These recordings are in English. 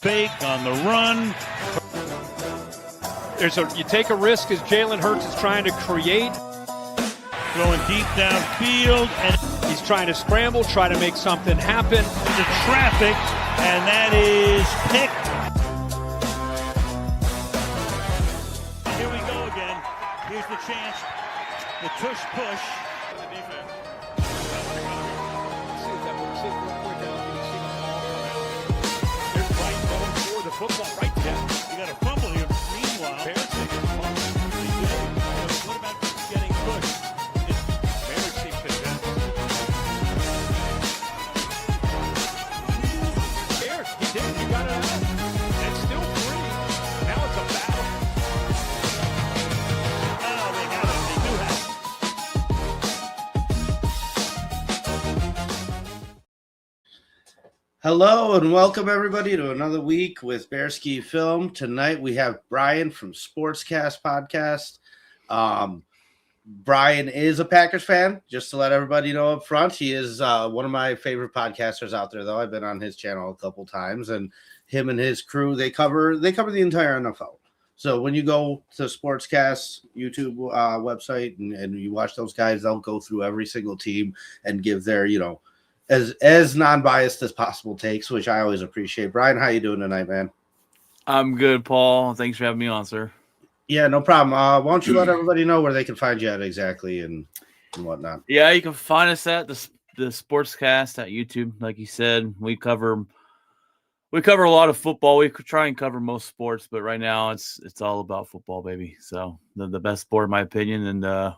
fake on the run. You take a risk as Jalen Hurts is trying to create. Throwing deep downfield, and He's trying to scramble, try to make something happen. the traffic, and that is picked. Here we go again. Here's the chance. The tush push. The defense. There's Wright going for the football right down. You got a fumble here. Meanwhile, Bears take a fumble. what about getting pushed? Bears seem convinced. Bears, he did. He got it out. It's still free. Now it's a battle. Oh, they got it. They do have it. Hello and welcome everybody to another week with Bearski Film. Tonight we have Brian from Sportscast Podcast. Brian is a Packers fan, just to let everybody know up front. He is one of my favorite podcasters out there, though. I've been on his channel a couple times, and him and his crew, they cover the entire NFL. So when you go to Sportscast YouTube website and you watch those guys, they'll go through every single team and give their, as non-biased as possible takes, which I always appreciate. Brian, how you doing tonight, man? I'm good, Paul. Thanks for having me on, sir. Yeah, no problem. Why don't you let everybody know where they can find you at exactly and whatnot? Yeah, you can find us at the Sportscast at YouTube. Like you said, we cover a lot of football. We could try and cover most sports, but right now it's all about football, baby. So the best sport, in my opinion, and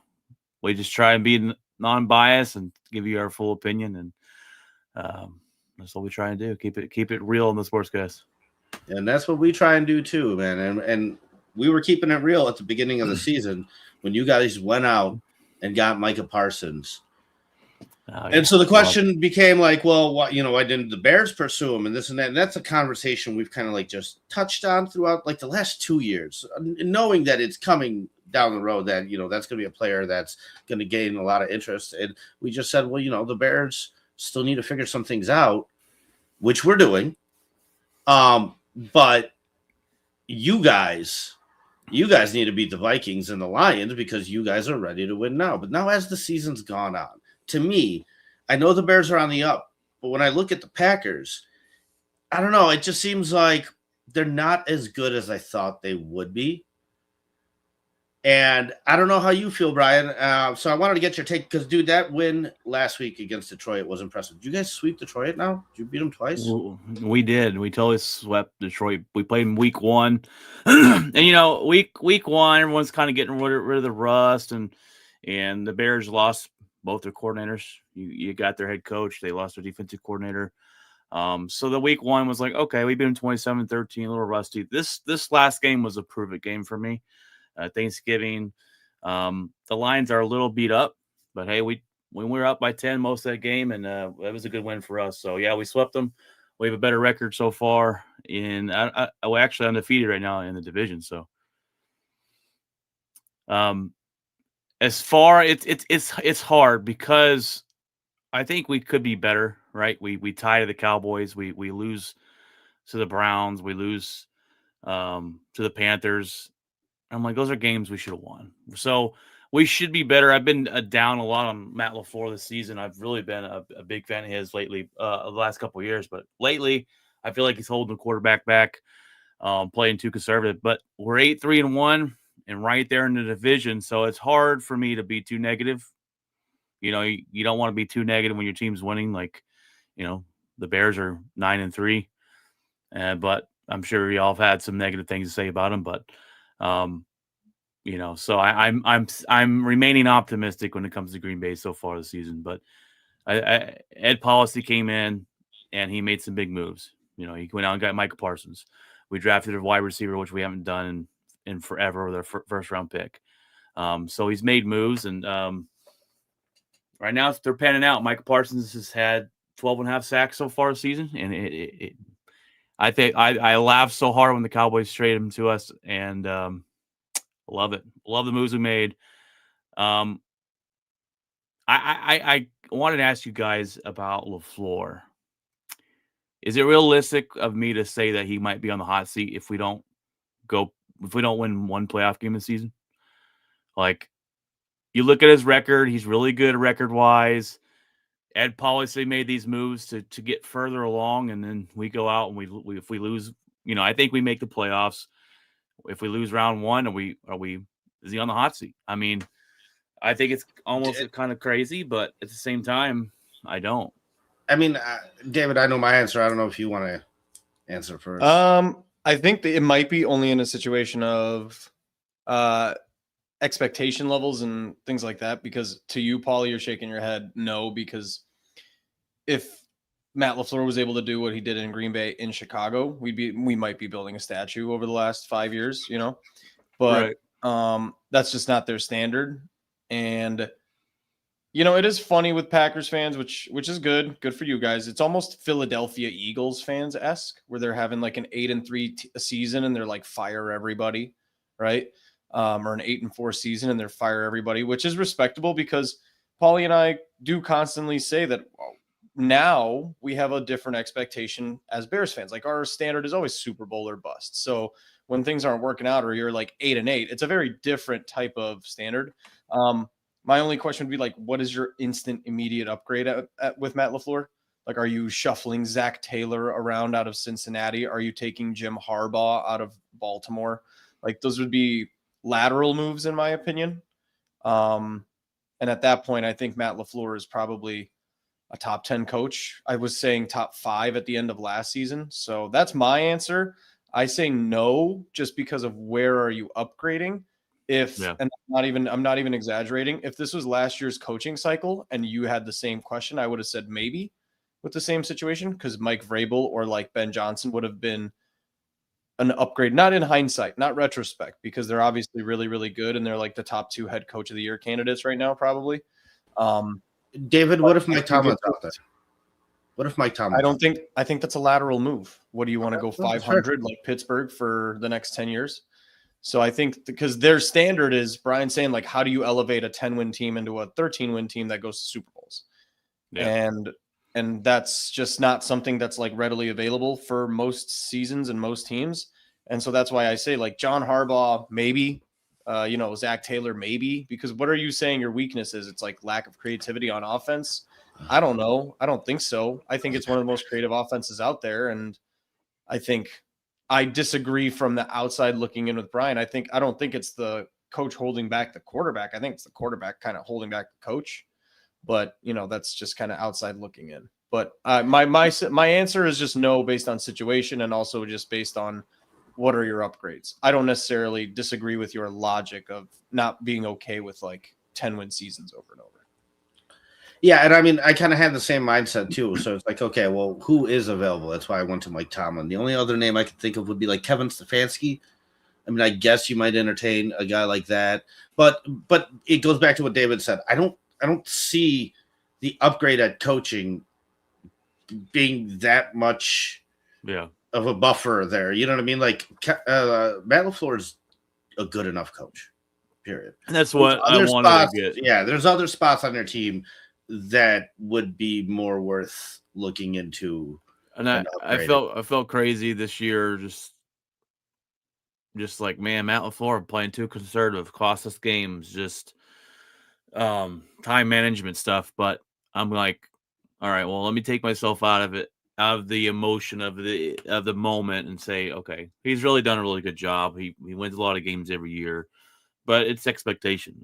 we just try and be non-biased and give you our full opinion, and that's what we try and do. Keep it real in the Sportscast. And that's what we try and do too, man. And we were keeping it real at the beginning of the season when you guys went out and got Micah Parsons. And so the question became like, well, why didn't the Bears pursue him and this and that? And that's a conversation we've kind of like just touched on throughout like the last 2 years, knowing that it's coming down the road that, that's going to be a player that's going to gain a lot of interest. And we just said, well, the Bears still need to figure some things out, which we're doing. But you guys need to beat the Vikings and the Lions because you guys are ready to win now. But now as the season's gone on, to me, I know the Bears are on the up, but when I look at the Packers, I don't know. It just seems like they're not as good as I thought they would be. And I don't know how you feel, Brian. So I wanted to get your take because, dude, that win last week against Detroit was impressive. Did you guys sweep Detroit now? Did you beat them twice? We did. We totally swept Detroit. We played in week one. And, week one, everyone's kind of getting rid of the rust. And the Bears lost both their coordinators. You got their head coach. They lost their defensive coordinator. So the week one was like, okay, we beat them 27-13, a little rusty. This last game was a prove-it game for me. Thanksgiving. The Lions are a little beat up, but hey, we were up by 10 most of that game, and that was a good win for us. So yeah, we swept them. We have a better record so far. We're actually undefeated right now in the division. So, as far it's hard because I think we could be better, right? We tie to the Cowboys. We lose to the Browns. We lose to the Panthers. I'm like, those are games we should have won. So we should be better. I've been down a lot on Matt LaFleur this season. I've really been a big fan of his lately, the last couple of years. But lately, I feel like he's holding the quarterback back, playing too conservative. But we're 8-3-1 and right there in the division. So it's hard for me to be too negative. You don't want to be too negative when your team's winning. Like, the Bears are 9-3. But I'm sure y'all have had some negative things to say about them. But so I'm remaining optimistic when it comes to Green Bay so far this season. But Ed Policy came in and he made some big moves. He went out and got Micah Parsons. We drafted a wide receiver, which we haven't done in forever with our first round pick. So he's made moves, and right now they're panning out. Micah Parsons has had 12.5 sacks so far this season, and I think I laughed so hard when the Cowboys traded him to us, and love it. Love the moves we made. I wanted to ask you guys about LaFleur. is it realistic of me to say that he might be on the hot seat if we don't win one playoff game this season? Like, you look at his record, he's really good record-wise. Ed Policy made these moves to get further along, and then we go out and we if we lose, I think we make the playoffs. If we lose round one, is he on the hot seat? I mean, I think it's almost kind of crazy, but at the same time, I don't. I mean, David, I know my answer. I don't know if you want to answer first. I think that it might be only in a situation of expectation levels and things like that, because to you, Paul, you're shaking your head no, because if Matt LaFleur was able to do what he did in Green Bay in Chicago, we might be building a statue over the last 5 years, but right. That's just not their standard. And it is funny with Packers fans, which is good for you guys. It's almost Philadelphia Eagles fans-esque, where they're having like an 8-3 season and they're like fire everybody, right? Or an 8-4 season and they're fire everybody, which is respectable, because Paulie and I do constantly say that now we have a different expectation as Bears fans. Like, our standard is always Super Bowl or bust. So when things aren't working out, or you're like 8-8, it's a very different type of standard. My only question would be like, what is your instant immediate upgrade with Matt LaFleur? Like, are you shuffling Zach Taylor around out of Cincinnati? Are you taking Jim Harbaugh out of Baltimore? Like, those would be lateral moves in my opinion. And at that point, I think Matt LaFleur is probably a top 10 coach. I was saying top 5 at the end of last season. So that's my answer. I say no, just because of where are you upgrading? And I'm not even exaggerating. If this was last year's coaching cycle and you had the same question, I would have said maybe with the same situation, because Mike Vrabel or like Ben Johnson would have been an upgrade, not in hindsight, not retrospect, because they're obviously really, really good. And they're like the top 2 head coach of the year candidates right now, probably. David, what if Mike Tomlin's out there? What if Mike Tomlin? I think that's a lateral move. What do you want to go 500 like Pittsburgh for the next 10 years? So I think because their standard is, Brian saying, like, how do you elevate a 10-win team into a 13-win team that goes to Super Bowls? Yeah. And that's just not something that's like readily available for most seasons and most teams. And so that's why I say, like, John Harbaugh, maybe, Zach Taylor, maybe, because what are you saying your weakness is? It's like lack of creativity on offense. I don't know. I don't think so. I think it's one of the most creative offenses out there. And I think I disagree from the outside looking in with Brian. I don't think it's the coach holding back the quarterback. I think it's the quarterback kind of holding back the coach. But, that's just kind of outside looking in. But my answer is just no, based on situation, and also just based on what are your upgrades. I don't necessarily disagree with your logic of not being okay with like 10-win seasons over and over. Yeah, and I mean, I kind of had the same mindset too. So it's like, okay, well, who is available? That's why I went to Mike Tomlin. The only other name I could think of would be like Kevin Stefanski. I mean, I guess you might entertain a guy like that, but it goes back to what David said. I don't see the upgrade at coaching being that much of a buffer there. You know what I mean? Like, Matt LaFleur is a good enough coach, period. And that's what I wanted to get. Yeah, there's other spots on their team that would be more worth looking into. And I felt crazy this year, just like, man, Matt LaFleur playing too conservative, cost us games, just time management stuff. But I'm like, all right, well, let me take myself out of the emotion of the moment and say, okay, he's really done a really good job. He wins a lot of games every year, but it's expectation.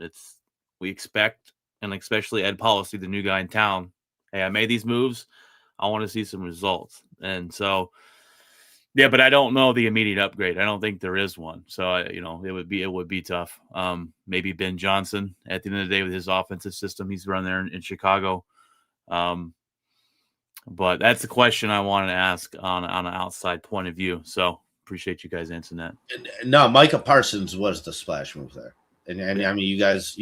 We expect, and especially Ed Policy, the new guy in town, hey, I made these moves. I want to see some results. And so, yeah, but I don't know the immediate upgrade. I don't think there is one. So, it would be tough. Maybe Ben Johnson at the end of the day with his offensive system he's run there in Chicago. But that's the question I wanted to ask on an outside point of view. So appreciate you guys answering that. No, Micah Parsons was the splash move there. And I mean, you guys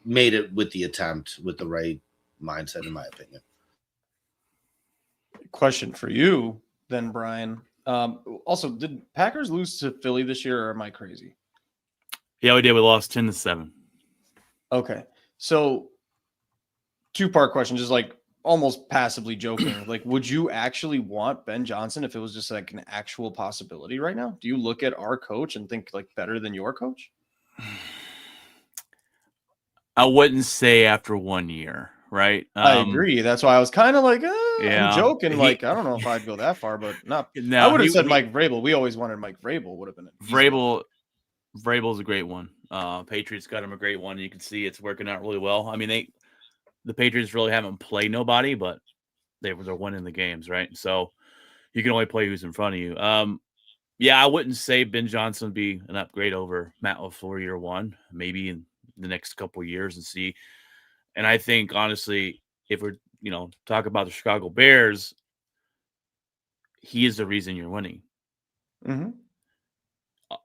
made it with the attempt, with the right mindset, in my opinion. Question for you then, Brian. Also, did Packers lose to Philly this year, or am I crazy? Yeah, we did. We lost 10-7. Okay. So 2-part question, just like almost passively joking. Like, would you actually want Ben Johnson if it was just like an actual possibility right now? Do you look at our coach and think like better than your coach? I wouldn't say after 1 year, right? I agree. That's why I was kind of like, Yeah, I'm joking. Like, I don't know if I'd go that far, but not. No, I would have said Mike Vrabel. We always wanted Mike Vrabel. Would have been an easy one. Vrabel's a great one. Patriots got him a great one. You can see it's working out really well. I mean, the Patriots really haven't played nobody, but they're winning the games, right? So you can only play who's in front of you. Yeah, I wouldn't say Ben Johnson would be an upgrade over Matt LaFleur year one, maybe in the next couple of years and see. And I think, honestly, if we're, talk about the Chicago Bears, he is the reason you're winning. Mm-hmm.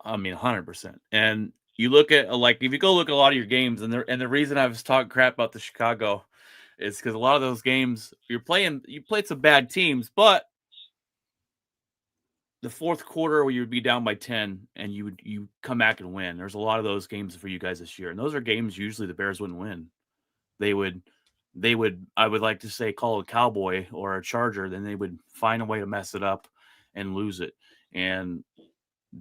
I mean, 100%. And you look at, like, if you go look at a lot of your games, and the reason I was talking crap about the Chicago is because a lot of those games you played some bad teams, but the fourth quarter where you'd be down by 10 and you come back and win. There's a lot of those games for you guys this year. And those are games usually the Bears wouldn't win. They would, I would like to say, call a Cowboy or a Charger, then they would find a way to mess it up and lose it. And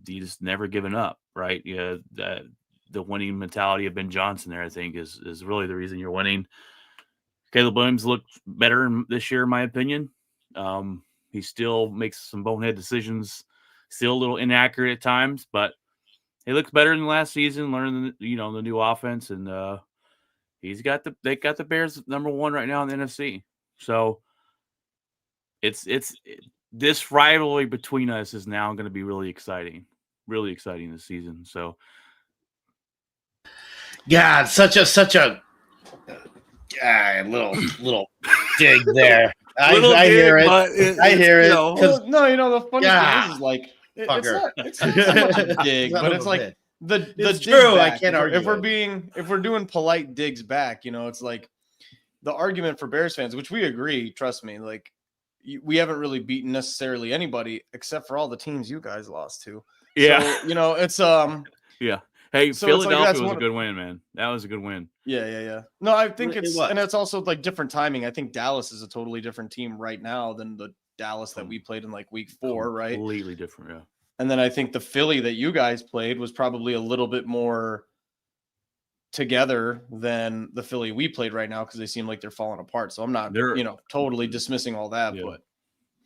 you just never given up, right? Yeah, the winning mentality of Ben Johnson there, I think, is really the reason you're winning. Caleb Williams looked better this year, in my opinion. He still makes some bonehead decisions, still a little inaccurate at times, but he looks better than last season, learning the new offense, and they got the Bears number one right now in the NFC. So this rivalry between us is now going to be really exciting this season. So God, such a little dig there. I hear it. I hear it. No, the funny thing is like it's not so much a dig, but it's like the dig true. Back. I can't argue. If we're doing polite digs back, it's like the argument for Bears fans, which we agree. Trust me, like we haven't really beaten necessarily anybody except for all the teams you guys lost to. Yeah, so, it's yeah. Hey, so Philadelphia was a good win, man. That was a good win. Yeah. No, I think and it's also like different timing. I think Dallas is a totally different team right now than the Dallas that we played in like week 4, right? Completely different, yeah. And then I think the Philly that you guys played was probably a little bit more together than the Philly we played right now because they seem like they're falling apart. So I'm not, totally dismissing all that, but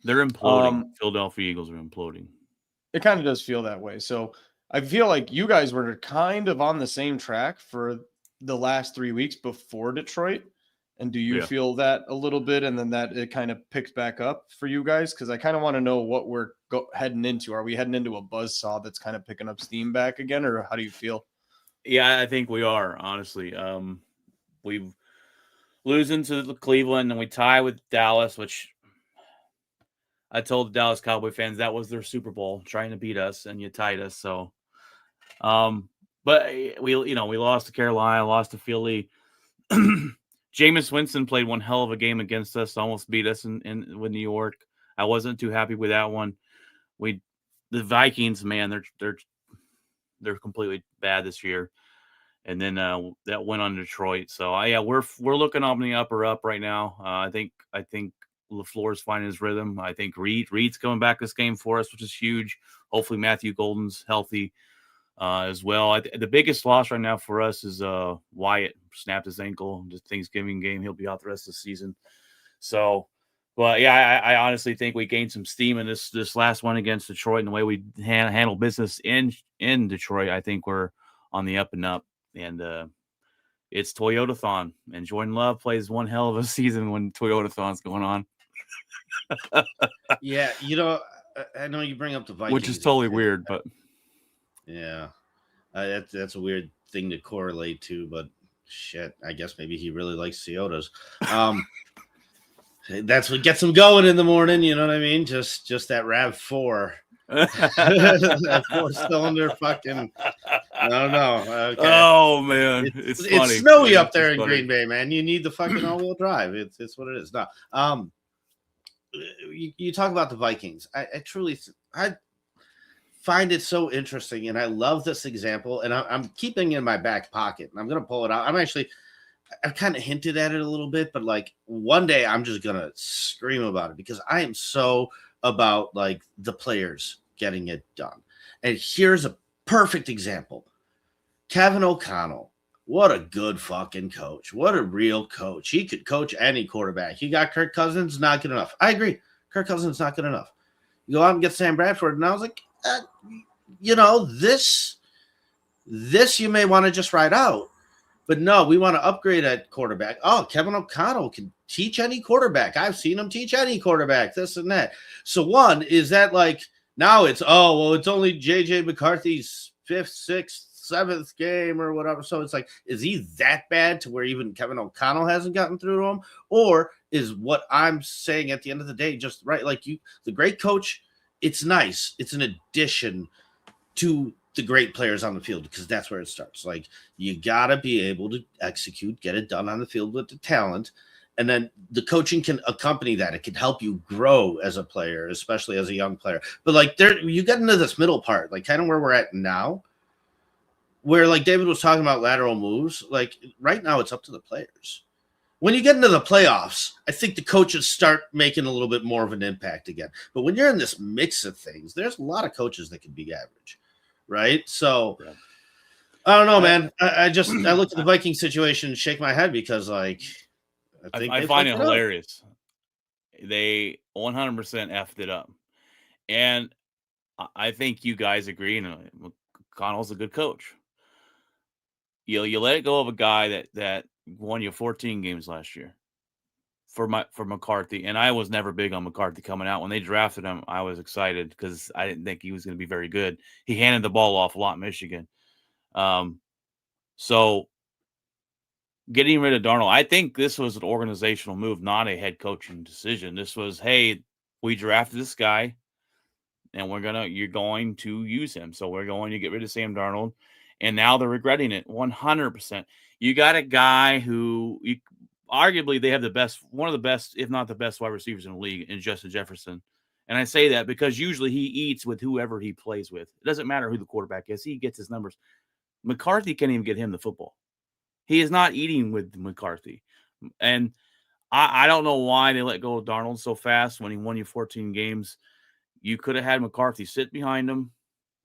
they're imploding. Philadelphia Eagles are imploding. It kind of does feel that way. So I feel like you guys were kind of on the same track for the last 3 weeks before Detroit. And do you feel that a little bit? And then that it kind of picks back up for you guys? Because I kind of want to know what we're heading into. Are we heading into a buzzsaw that's kind of picking up steam back again? Or how do you feel? Yeah, I think we are, honestly. We've losing to Cleveland and we tie with Dallas, which I told the Dallas Cowboy fans that was their Super Bowl, trying to beat us, and you tied us. So, but we lost to Carolina, lost to Philly. Jameis Winston played one hell of a game against us, almost beat us in with New York. I wasn't too happy with that one. The Vikings, man, they're completely bad this year. And then that went on Detroit. So we're looking on the upper up right now. I think LaFleur's finding his rhythm. I think Reed's coming back this game for us, which is huge. Hopefully Matthew Golden's healthy as well. The biggest loss right now for us is Wyatt snapped his ankle. The Thanksgiving game, he'll be out the rest of the season. So, but yeah, I honestly think we gained some steam in this last one against Detroit, and the way we handle business in Detroit. I think we're on the up and up, and it's Toyota-thon, and Jordan Love plays one hell of a season when Toyota-thon's going on. Yeah, I know you bring up the Vikings, which is totally weird, but yeah, that's a weird thing to correlate to. But shit, I guess maybe he really likes Toyotas. That's what gets him going in the morning. You know what I mean? Just that RAV4, that 4-cylinder fucking. I don't know. Okay. Oh man, it's funny. It's snowy up there in Green Bay, man. You need the fucking all-wheel drive. It's what it is. No, you talk about the Vikings. I truly find it so interesting, and I love this example. And I'm keeping it in my back pocket, and I'm going to pull it out. I'm actually I've kind of hinted at it a little bit, but like one day I'm just gonna scream about it because I am so about like the players getting it done. And here's a perfect example. Kevin O'Connell. What a good fucking coach. What a real coach. He could coach any quarterback. You got Kirk Cousins, not good enough. I agree. Kirk Cousins not good enough. You go out and get Sam Bradford, and I was like, this you may want to just ride out. But no, we want to upgrade at quarterback. Oh, Kevin O'Connell can teach any quarterback. I've seen him teach any quarterback, this and that. So one, is that like now it's, it's only J.J. McCarthy's 5th, 6th, 7th game or whatever. So it's like, is he that bad to where even Kevin O'Connell hasn't gotten through to him? Or is what I'm saying at the end of the day just right? Like the great coach, it's nice. It's an addition to the great players on the field because that's where it starts. Like you got to be able to execute, get it done on the field with the talent. And then the coaching can accompany that. It can help you grow as a player, especially as a young player. But like you get into this middle part, like kind of where we're at now, where like David was talking about lateral moves. Like right now it's up to the players. When you get into the playoffs, I think the coaches start making a little bit more of an impact again. But when you're in this mix of things, there's a lot of coaches that can be average. Right. So yeah. I don't know, man. I look at the Viking situation and shake my head because like, I find it hilarious. They 100% effed it up. And I think you guys agree. Connell's a good coach. You let it go of a guy that won you 14 games last year for McCarthy. And I was never big on McCarthy coming out. When they drafted him, I was excited because I didn't think he was going to be very good. He handed the ball off a lot in Michigan. So getting rid of Darnold, I think this was an organizational move, not a head coaching decision. This was, hey, we drafted this guy and you're going to use him. So we're going to get rid of Sam Darnold. And now they're regretting it 100%. You got a guy who arguably they have one of the best, if not the best wide receivers in the league in Justin Jefferson. And I say that because usually he eats with whoever he plays with. It doesn't matter who the quarterback is. He gets his numbers. McCarthy can't even get him the football. He is not eating with McCarthy. And I don't know why they let go of Darnold so fast when he won you 14 games. You could have had McCarthy sit behind him.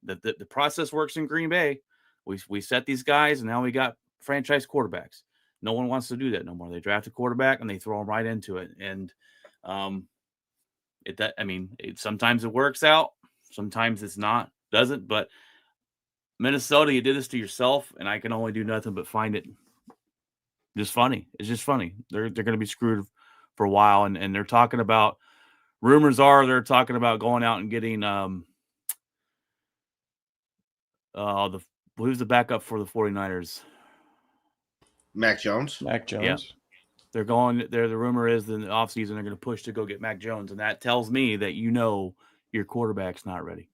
The process works in Green Bay. We set these guys, and now we got franchise quarterbacks. No one wants to do that no more. They draft a quarterback, and they throw him right into it. And sometimes it works out. Sometimes it's not. Doesn't. But Minnesota, you did this to yourself, and I can only do nothing but find it just funny. It's just funny. They're going to be screwed for a while, and they're talking about – rumors are they're talking about going out and getting who's the backup for the 49ers? Mac Jones. Yeah. They're going there. The rumor is in the offseason they're going to push to go get Mac Jones, and that tells me that your quarterback's not ready.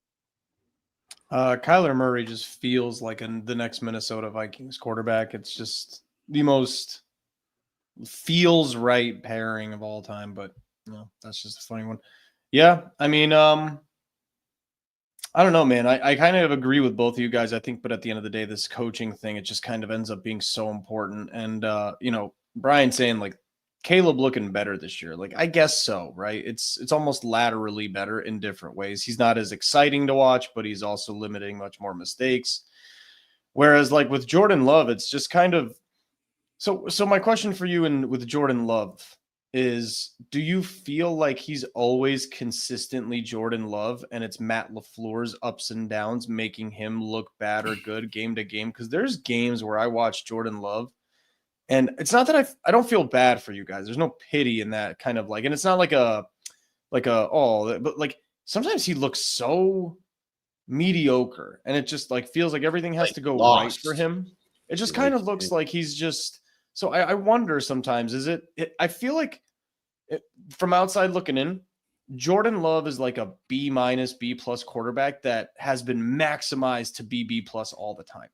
Kyler Murray just feels like the next Minnesota Vikings quarterback. It's just the most feels right pairing of all time, but that's just a funny one. Yeah, I mean, I don't know, man. I kind of agree with both of you guys, I think, but at the end of the day, this coaching thing, it just kind of ends up being so important. And, Brian saying like Caleb looking better this year. Like, I guess so, right? It's almost laterally better in different ways. He's not as exciting to watch, but he's also limiting much more mistakes. Whereas like with Jordan Love, it's just kind of, so my question for you with Jordan Love is, do you feel like he's always consistently Jordan Love and it's Matt LaFleur's ups and downs making him look bad or good game to game? Because there's games where I watch Jordan Love and it's not that I don't feel bad for you guys. There's no pity in that kind of like, and it's not but like sometimes he looks so mediocre and it just like feels like everything has to go right for him. It just kind of looks like he's just, so I wonder sometimes, I feel like from outside looking in, Jordan Love is like a B-, B+ quarterback that has been maximized to B+ all the time.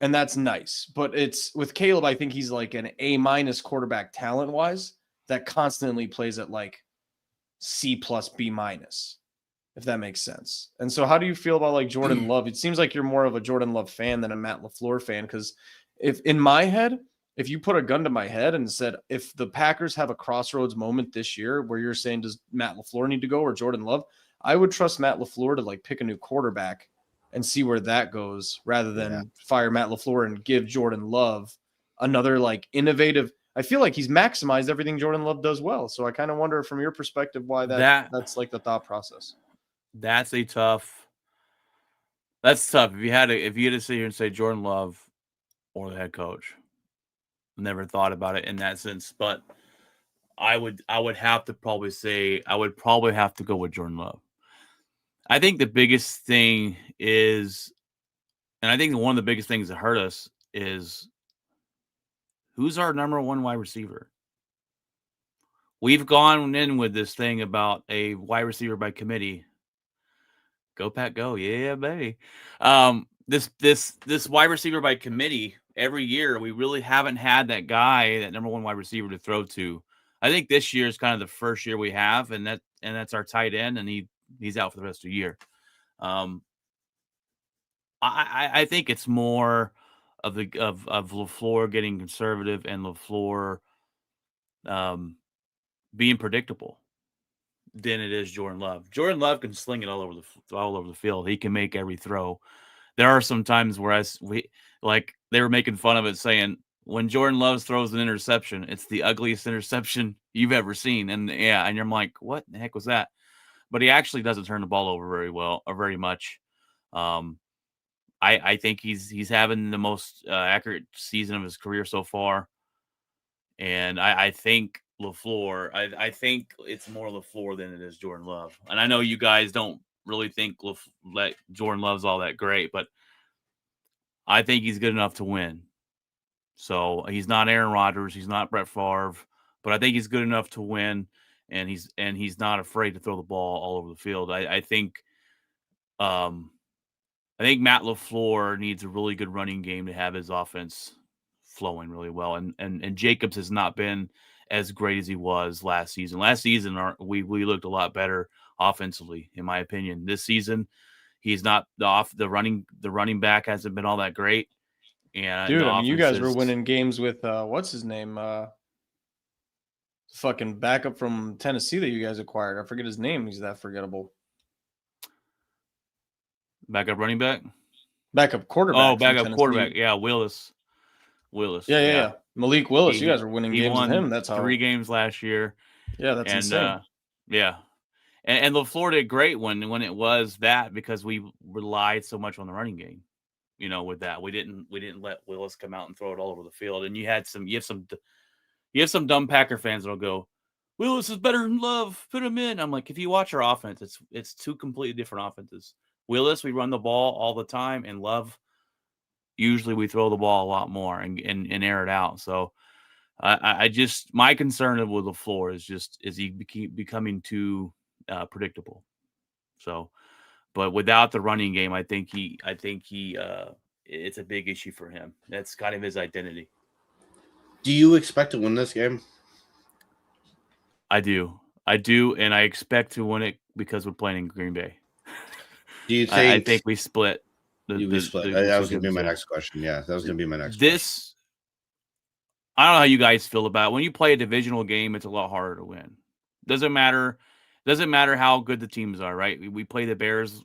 And that's nice. But it's with Caleb, I think he's like an A- quarterback talent wise that constantly plays at like C+, B-, if that makes sense. And so how do you feel about like Jordan Love? It seems like you're more of a Jordan Love fan than a Matt LaFleur fan. Cause if in my head, if you put a gun to my head and said, if the Packers have a crossroads moment this year where you're saying, does Matt LaFleur need to go or Jordan Love? I would trust Matt LaFleur to like pick a new quarterback and see where that goes rather than fire Matt LaFleur and give Jordan Love another like innovative. I feel like he's maximized everything Jordan Love does well. So I kind of wonder from your perspective why that's like the thought process. That's tough. If you had to sit here and say Jordan Love or the head coach. Never thought about it in that sense, but I would have to probably say I would probably have to go with Jordan Love. I think the biggest thing is, and I think one of the biggest things that hurt us is who's our number one wide receiver. We've gone in with this thing about a wide receiver by committee. Go Pack, go! Yeah, baby. This wide receiver by committee. Every year, we really haven't had that guy, that number one wide receiver to throw to. I think this year is kind of the first year we have, and that's our tight end, and he's out for the rest of the year. I think it's more of LaFleur getting conservative and LaFleur being predictable than it is Jordan Love. Jordan Love can sling it all over the field. He can make every throw. There are some times where they were making fun of it, saying when Jordan Love throws an interception, it's the ugliest interception you've ever seen. And and I'm like, what the heck was that? But he actually doesn't turn the ball over very well or very much. I think he's having the most accurate season of his career so far. And I think LaFleur, I think it's more LaFleur than it is Jordan Love. And I know you guys don't really think Jordan Love's all that great, but I think he's good enough to win. So he's not Aaron Rodgers, he's not Brett Favre, but I think he's good enough to win, and he's not afraid to throw the ball all over the field. I think Matt LaFleur needs a really good running game to have his offense flowing really well. And Jacobs has not been as great as he was last season. Last season, we looked a lot better offensively, in my opinion. This season, he's not the running back hasn't been all that great. And dude, I mean, you guys were winning games with what's his name? Fucking backup from Tennessee that you guys acquired. I forget his name. He's that forgettable. Backup running back? Backup quarterback. Oh, backup quarterback. Yeah, Willis. Yeah. Malik Willis. You guys were winning games with him. That's how 3 games last year. Yeah, that's insane. And LaFleur did great when it was that, because we relied so much on the running game. With that, we didn't let Willis come out and throw it all over the field. And you have some dumb Packer fans that'll go, Willis is better than Love, put him in. I'm like, if you watch our offense, it's 2 completely different offenses. Willis, we run the ball all the time, and Love, usually we throw the ball a lot more and air it out. So my concern with LaFleur is he becoming too predictable. So, but without the running game, I think it's a big issue for him. That's kind of his identity. Do you expect to win this game? I do, and I expect to win it because we're playing in Green Bay. Do you think? I think we split. That was going to be my next question. Yeah, that was going to be my next question. I don't know how you guys feel about it. When you play a divisional game, it's a lot harder to win. Doesn't matter how good the teams are, right? We play the Bears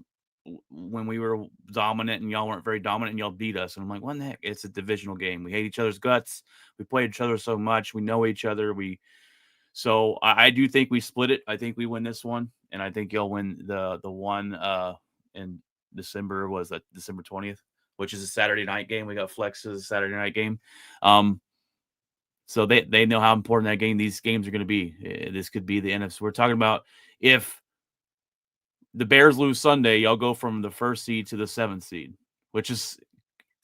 when we were dominant and y'all weren't very dominant, and y'all beat us. And I'm like, what the heck? It's a divisional game. We hate each other's guts. We play each other so much. We know each other. So I do think we split it. I think we win this one, and I think y'all win the one in December. Was that December 20th, which is a Saturday night game? We got flex as a Saturday night game. So they know how important these games are going to be. This could be the NFC. We're talking about if the Bears lose Sunday, y'all go from the 1st seed to the 7th seed, which is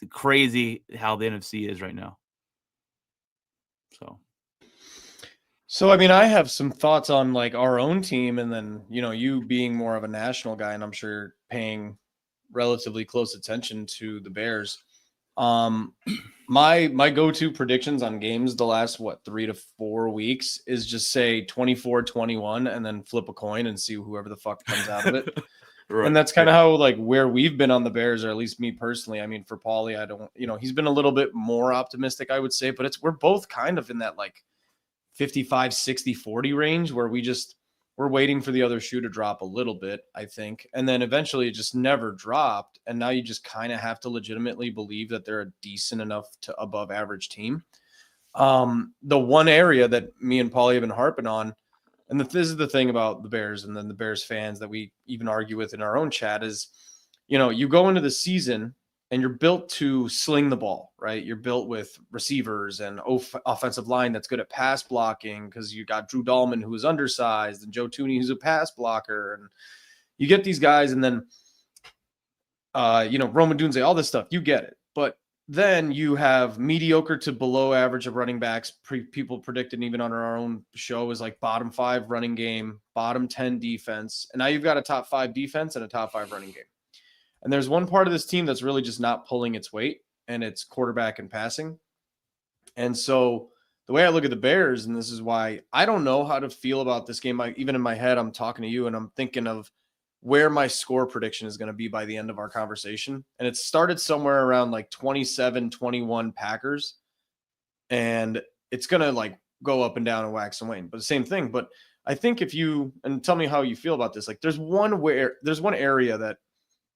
crazy how the NFC is right now. So I mean, I have some thoughts on like our own team, and then you being more of a national guy, and I'm sure paying relatively close attention to the Bears. My go-to predictions on games the last 3 to 4 weeks is just say 24-21 and then flip a coin and see whoever the fuck comes out of it. Right. And that's kind of how, like, where we've been on the Bears, or at least me personally. I mean, for Paulie, I don't, he's been a little bit more optimistic, I would say, but we're both kind of in that like 55, 60, 40 range where we're waiting for the other shoe to drop a little bit, I think. And then eventually it just never dropped. And now you just kind of have to legitimately believe that they're a decent enough to above average team. The one area that me and Paulie have been harping on, and this is the thing about the Bears and then the Bears fans that we even argue with in our own chat, is, you go into the season and you're built to sling the ball, right? You're built with receivers and offensive line that's good at pass blocking, because you got Drew Dahlman, who is undersized, and Joe Tooney, who's a pass blocker. And you get these guys, and then, Roman Dunze, all this stuff, you get it. But then you have mediocre to below average of running backs. People predicted, even on our own show, is like bottom 5 running game, bottom 10 defense. And now you've got a top 5 defense and a top 5 running game. And there's one part of this team that's really just not pulling its weight, and it's quarterback and passing. And so the way I look at the Bears, and this is why I don't know how to feel about this game. Even in my head, I'm talking to you and I'm thinking of where my score prediction is going to be by the end of our conversation. And it started somewhere around like 27-21 Packers. And it's going to like go up and down and wax and wane, but the same thing. But I think and tell me how you feel about this, like there's one area that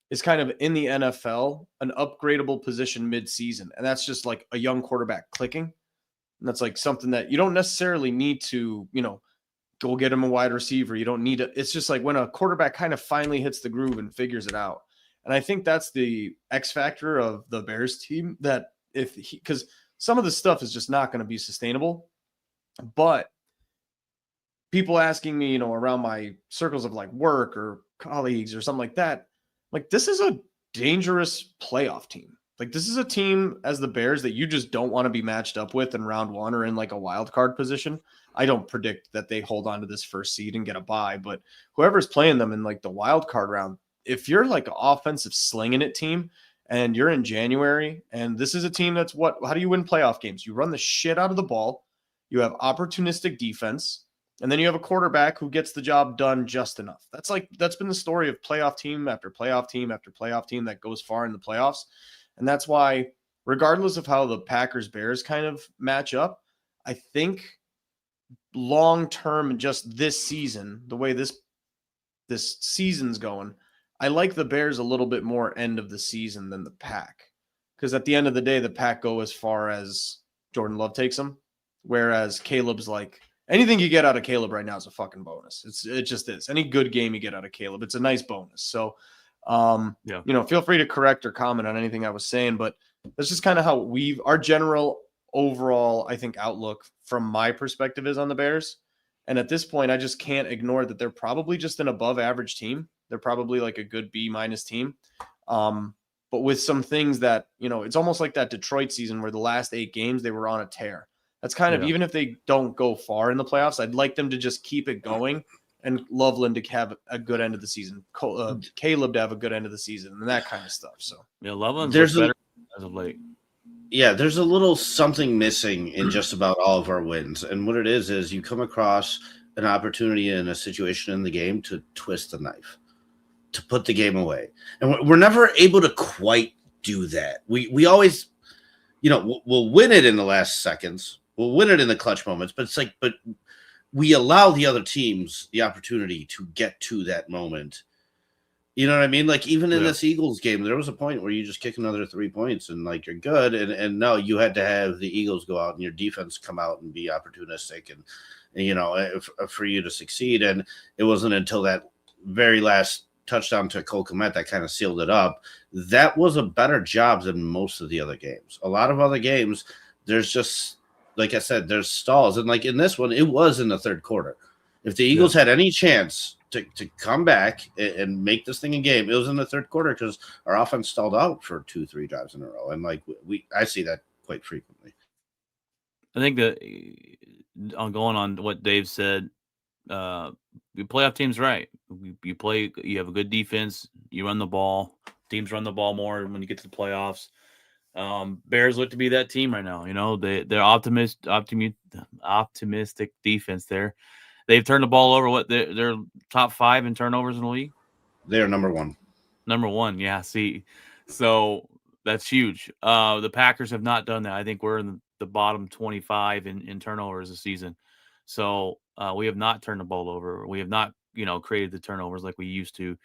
is kind of in the NFL, an upgradable position mid-season. And that's just like a young quarterback clicking. And that's like something that you don't necessarily need to, go get him a wide receiver. You don't need it. It's just like when a quarterback kind of finally hits the groove and figures it out. And I think that's the X factor of the Bears team, that because some of the stuff is just not going to be sustainable. But people asking me, around my circles of like work or colleagues or something like that, like, this is a dangerous playoff team. Like, this is a team as the Bears that you just don't want to be matched up with in round 1 or in like a wild card position. I don't predict that they hold on to this first seed and get a bye, but whoever's playing them in like the wild card round, if you're like an offensive slinging it team and you're in January, and this is a team that's how do you win playoff games? You run the shit out of the ball. You have opportunistic defense. And then you have a quarterback who gets the job done just enough. That's been the story of playoff team after playoff team after playoff team that goes far in the playoffs. And that's why, regardless of how the Packers-Bears kind of match up, I think long-term, just this season, the way this season's going, I like the Bears a little bit more end of the season than the Pack. Because at the end of the day, the Pack go as far as Jordan Love takes them, whereas Caleb's like, anything you get out of Caleb right now is a fucking bonus. It just is. Any good game you get out of Caleb, it's a nice bonus. So, feel free to correct or comment on anything I was saying, but that's just kind of how our general overall, I think, outlook from my perspective is on the Bears. And at this point, I just can't ignore that they're probably just an above average team. They're probably like a good B- team. But with some things that, it's almost like that Detroit season where the last 8 games, they were on a tear. That's kind of, even if they don't go far in the playoffs, I'd like them to just keep it going, and Loveland to have a good end of the season, Caleb to have a good end of the season, and that kind of stuff. So Loveland's looks better as of late. Yeah, there's a little something missing in just about all of our wins. And what it is you come across an opportunity in a situation in the game to twist the knife, to put the game away. And we're never able to quite do that. We always, we'll win it in the last seconds. We'll win it in the clutch moments, but but we allow the other teams the opportunity to get to that moment. You know what I mean? Like, even in this Eagles game, there was a point where you just kick another 3 points and like you're good. And no, you had to have the Eagles go out and your defense come out and be opportunistic and for you to succeed. And it wasn't until that very last touchdown to Cole Kmet that kind of sealed it up. That was a better job than most of the other games. A lot of other games, there's just, like I said, there's stalls. And like in this one, it was in the third quarter. If the Eagles had any chance to come back and make this thing a game, it was in the third quarter because our offense stalled out for 2-3 drives in a row. And like I see that quite frequently. I think that on going on what Dave said, your playoff team's right. You have a good defense, you run the ball. Teams run the ball more when you get to the playoffs. Bears look to be that team right now. They're optimistic defense there. They've turned the ball over. They're top 5 in turnovers in the league. They are number one. Number one, yeah. See, so that's huge. The Packers have not done that. I think we're in the bottom 25 in turnovers this season. So we have not turned the ball over. We have not, created the turnovers like we used to.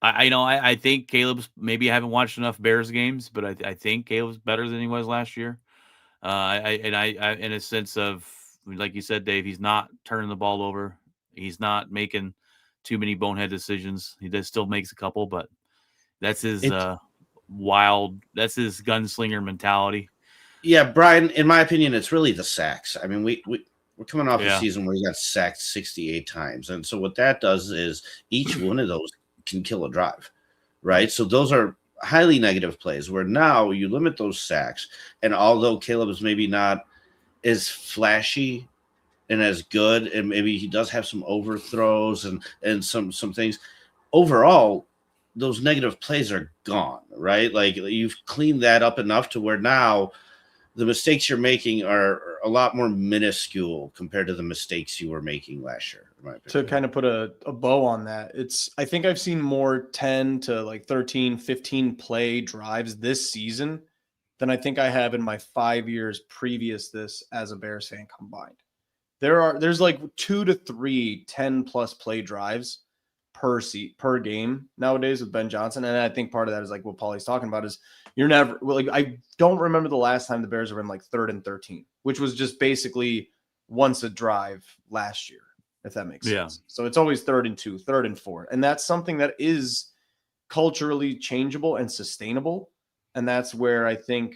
I think Caleb's maybe I haven't watched enough Bears games, but I think Caleb's better than he was last year. In a sense of, like you said, Dave, he's not turning the ball over. He's not making too many bonehead decisions. He does still makes a couple, but that's his that's his gunslinger mentality. Yeah, Brian, in my opinion, it's really the sacks. I mean, we're coming off a Yeah. season where he got sacked 68 times. And so what that does is each one of those can kill a drive, right? So those are highly negative plays where now you limit those sacks. And although Caleb is maybe not as flashy and as good, and maybe he does have some overthrows and some things, overall, those negative plays are gone, right? Like you've cleaned that up enough to where now the mistakes you're making are a lot more minuscule compared to the mistakes you were making last year. To kind of put a bow on that, I think I've seen more 10 to like 13, 15 play drives this season than I think I have in my 5 years previous this as a Bears fan combined. There's like 2 to 3 10+ play drives per game nowadays with Ben Johnson. And I think part of that is like what Paulie's talking about is you're never like, I don't remember the last time the Bears were in like 3rd and 13, which was just basically once a drive last year, if that makes sense. So it's always 3rd and 2, 3rd and 4. And that's something that is culturally changeable and sustainable. And that's where I think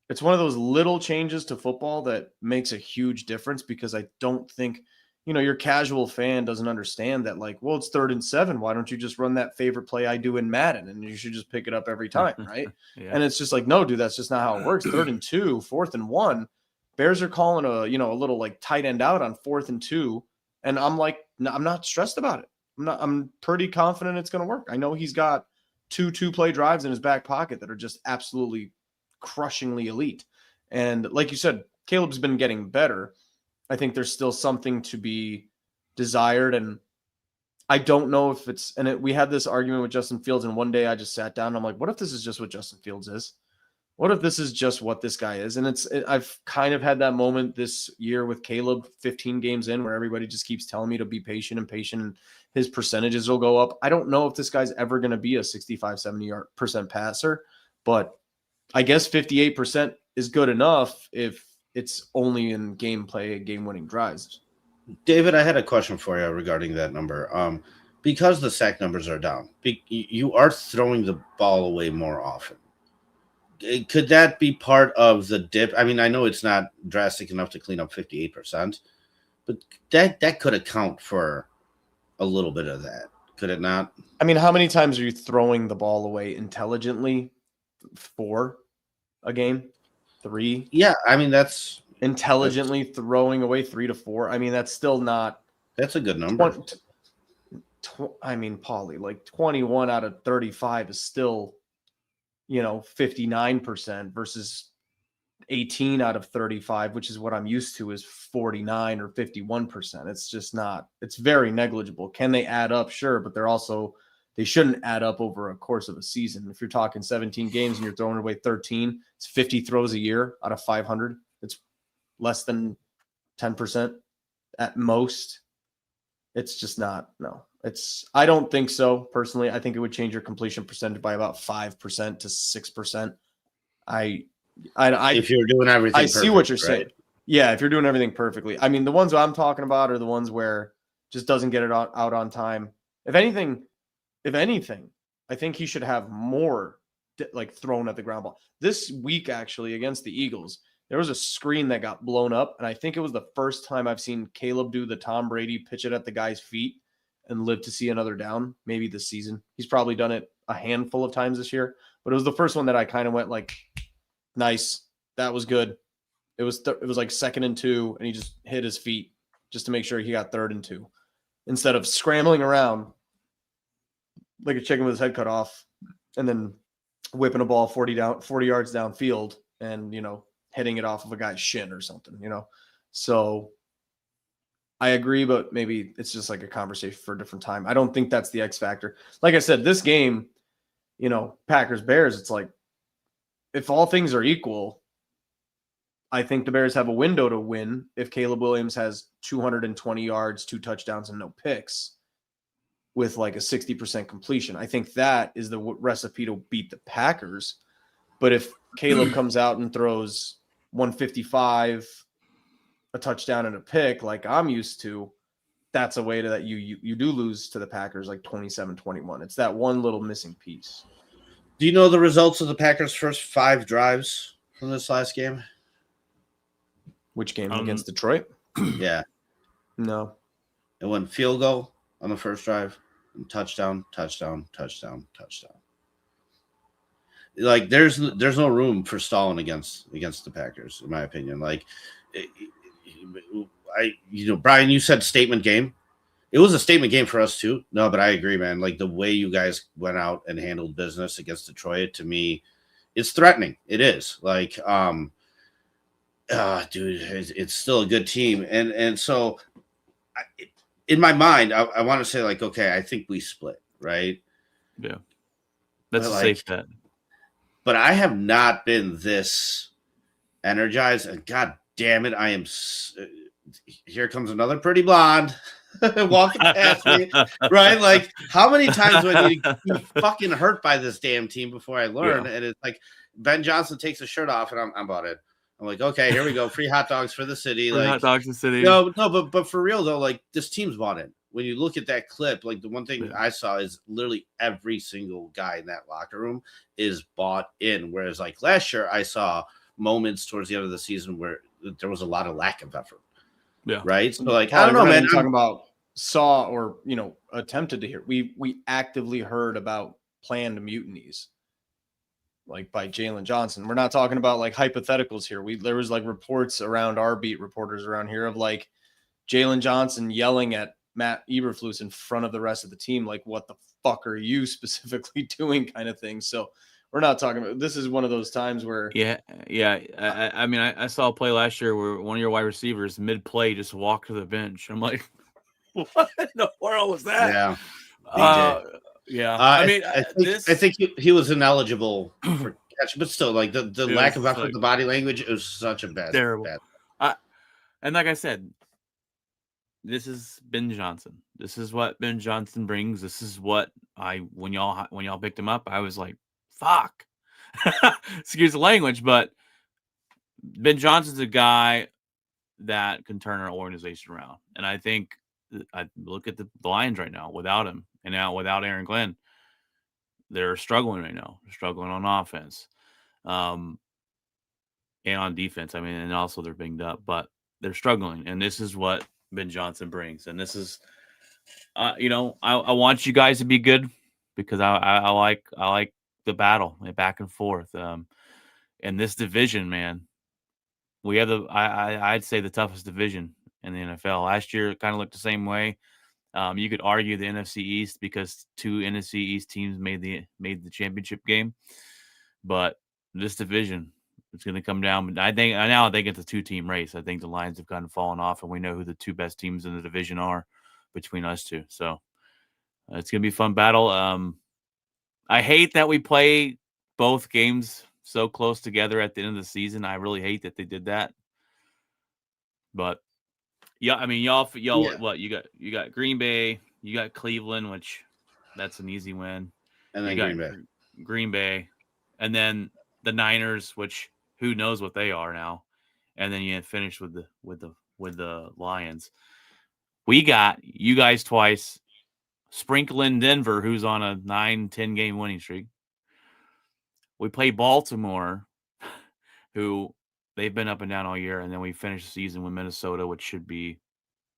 it's one of those little changes to football that makes a huge difference, because I don't think, your casual fan doesn't understand that, like, well, it's 3rd and 7. Why don't you just run that favorite play I do in Madden and you should just pick it up every time, right? Yeah. And it's just like, no, dude, that's just not how it works. 3rd and 2, 4th and 1. Bears are calling a little like tight end out on 4th and 2. And I'm like, no, I'm not stressed about it. I'm pretty confident it's going to work. I know he's got 2 play drives in his back pocket that are just absolutely crushingly elite. And like you said, Caleb's been getting better. I think there's still something to be desired. And I don't know if we had this argument with Justin Fields, and one day I just sat down and I'm like, what if this is just what Justin Fields is? What if this is just what this guy is? And I've kind of had that moment this year with Caleb 15 games in where everybody just keeps telling me to be patient and his percentages will go up. I don't know if this guy's ever going to be a 65-70% passer, but I guess 58% is good enough if it's only in game-winning drives. David, I had a question for you regarding that number. Because the sack numbers are down, you are throwing the ball away more often. Could that be part of the dip? I mean, I know it's not drastic enough to clean up 58%, but that could account for a little bit of that. Could it not? I mean, how many times are you throwing the ball away intelligently? 4 a game? 3? Yeah, I mean, that's intelligently throwing away 3 to 4. I mean, that's still not. That's a good number. I mean, Paulie, like 21 out of 35 is still, 59% versus 18 out of 35, which is what I'm used to, is 49 or 51%. It's just not. It's very negligible. Can they add up? Sure, but they shouldn't add up over a course of a season. If you're talking 17 games and you're throwing away 13, it's 50 throws a year out of 500. It's less than 10% at most. It's just not. No, I don't think so. Personally, I think it would change your completion percentage by about 5% to 6%. If you're doing everything, I see what you're saying. Yeah, if you're doing everything perfectly. I mean, the ones I'm talking about are the ones where just doesn't get it out on time. If anything, I think he should have more like thrown at the ground ball. This week, actually, against the Eagles, there was a screen that got blown up, and I think it was the first time I've seen Caleb do the Tom Brady pitch it at the guy's feet and live to see another down, maybe this season. He's probably done it a handful of times this year, but it was the first one that I kind of went like, nice, that was good. It was like 2nd and 2, and he just hit his feet just to make sure he got 3rd and 2 instead of scrambling around like a chicken with his head cut off and then whipping a ball 40 yards downfield and, hitting it off of a guy's shin or something, So I agree, but maybe it's just like a conversation for a different time. I don't think that's the X factor. Like I said, this game, Packers Bears, it's like if all things are equal, I think the Bears have a window to win if Caleb Williams has 220 yards, 2 touchdowns, and no picks with like a 60% completion. I think that is the recipe to beat the Packers. But if Caleb comes out and throws 155, a touchdown and a pick like I'm used to, that's a way that you do lose to the Packers like 27-21. It's that one little missing piece. Do you know the results of the Packers' first 5 drives from this last game? Which game? Against Detroit? Yeah. No. It went field goal on the first drive, and touchdown. Like there's no room for stalling against the Packers, in my opinion. Like, Brian, you said statement game. It was a statement game for us too. No, but I agree, man. Like the way you guys went out and handled business against Detroit, to me, it's threatening. It is like, dude, it's still a good team, and so in my mind, I want to say like, okay, I think we split, right? Yeah, that's a like, safe bet. But I have not been this energized, and God damn it, I am. Here comes another pretty blonde walking past me, right? Like, how many times do I need to be fucking hurt by this damn team before I learn? Yeah. And it's like Ben Johnson takes his shirt off, and I'm about it. I'm like, okay, here we go. Free hot dogs for the city. Free hot dogs in the city. No, but for real though, like this team's bought in. When you look at that clip, like the one thing I saw is literally every single guy in that locker room is bought in. Whereas like last year, I saw moments towards the end of the season where there was a lot of lack of effort. Yeah. Right. So like, I don't know, man. Talking about saw or attempted to hear. We actively heard about planned mutinies, like by Jalen Johnson. We're not talking about like hypotheticals here. There was like reports around our beat reporters around here of like Jalen Johnson yelling at Matt Eberflus in front of the rest of the team, like, what the fuck are you specifically doing, kind of thing. So we're not talking about, this is one of those times where I mean, I saw a play last year where one of your wide receivers mid play just walked to the bench. I'm like, what in the world was that? Yeah. I think he was ineligible for catch, but still, like the lack of effort, the body language, it was such a bad, terrible. And like I said, this is Ben Johnson. This is what Ben Johnson brings. This is what when y'all picked him up, I was like, fuck. Excuse the language, but Ben Johnson's a guy that can turn our organization around. And I think I look at the Lions right now without him, and now without Aaron Glenn, they're struggling right now. They're struggling on offense, and on defense. I mean, and also they're banged up, but they're struggling. And this is what Ben Johnson brings. And this is, I want you guys to be good because I like the battle back and forth. In this division, man, we have I'd say the toughest division in the NFL. Last year, it kind of looked the same way. You could argue the NFC East because 2 NFC East teams made the championship game, but this division, it's going to come down. But I think it's a 2-team race. I think the Lions have kind of fallen off, and we know who the 2 best teams in the division are between us 2. So it's going to be a fun battle. I hate that we play both games so close together at the end of the season. I really hate that they did that. But yeah, I mean, y'all, what you got Green Bay, you got Cleveland, which that's an easy win, and then Green Bay, and then the Niners, which who knows what they are now, and then you finish with the Lions. We got you guys twice, sprinkle in Denver, who's on a 9-10 game winning streak. We play Baltimore, who they've been up and down all year, and then we finish the season with Minnesota, which should be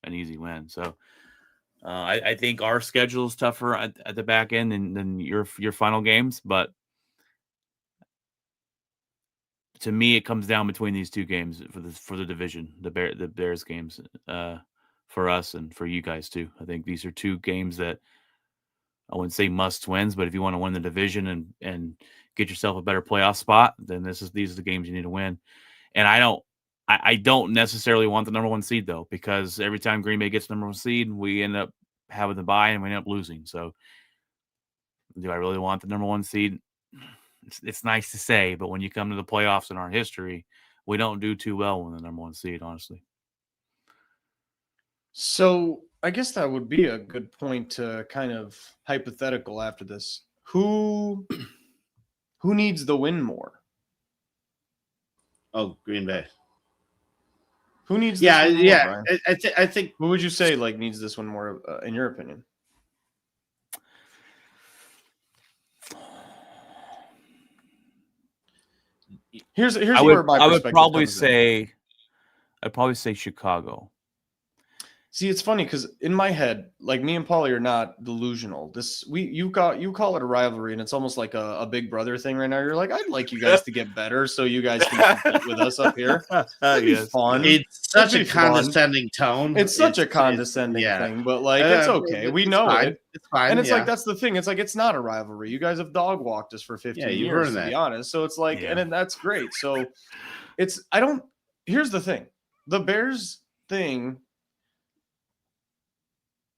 an easy win. So I think our schedule is tougher at the back end than your final games, but to me, it comes down between these 2 games for the division, the Bears games, for us and for you guys too. I think these are 2 games that I wouldn't say must wins, but if you want to win the division and get yourself a better playoff spot, then these are the games you need to win. And I I don't necessarily want the number 1 seed though, because every time Green Bay gets number 1 seed, we end up having the bye and we end up losing. So, do I really want the number 1 seed? It's nice to say, but when you come to the playoffs in our history, we don't do too well with the number 1 seed, honestly. So I guess that would be a good point to kind of hypothetical after this. Who needs the win more? Oh, Green Bay. Who needs this win more, Brian? I think. Who would you say like needs this one more in your opinion? Here's where my perspective I'd probably comes in. say Chicago. See, it's funny because in my head, like me and Paulie are not delusional. You call it a rivalry, and it's almost like a big brother thing right now. You're like, I'd like you guys to get better, so you guys can compete with us up here. It'd be fun. It's such a condescending tone. It's such a condescending thing, but like it's okay. We know it. It's fine. And it's like that's the thing. It's like it's not a rivalry. You guys have dog walked us for 15 years, to be honest. So it's like, and that's great. So here's the thing. The Bears thing,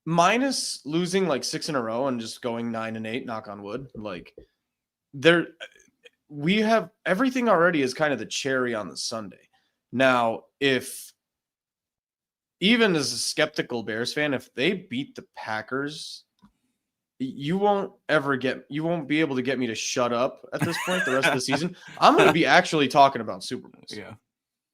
minus losing like 6 in a row and just going 9-8, knock on wood, like we have everything already is kind of the cherry on the sundae. Now, if even as a skeptical Bears fan, if they beat the Packers, you won't be able to get me to shut up at this point the rest of the season. I'm going to be actually talking about Super Bowls. Yeah.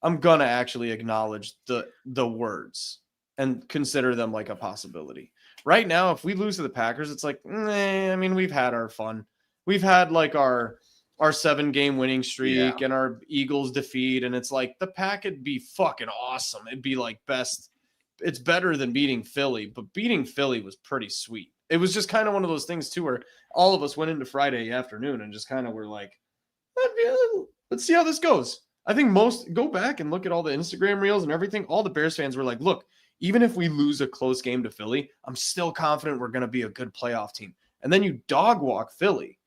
I'm going to actually acknowledge the words and consider them like a possibility. Right now, if we lose to the Packers, it's like, I mean, we've had our fun. We've had like our 7-game winning streak and our Eagles defeat. And it's like the Pack would be fucking awesome. It'd be like best. It's better than beating Philly, but beating Philly was pretty sweet. It was just kind of one of those things too, where all of us went into Friday afternoon and just kind of were like, let's see how this goes. I think go back and look at all the Instagram reels and everything. All the Bears fans were like, look, even if we lose a close game to Philly, I'm still confident we're going to be a good playoff team. And then you dog walk Philly,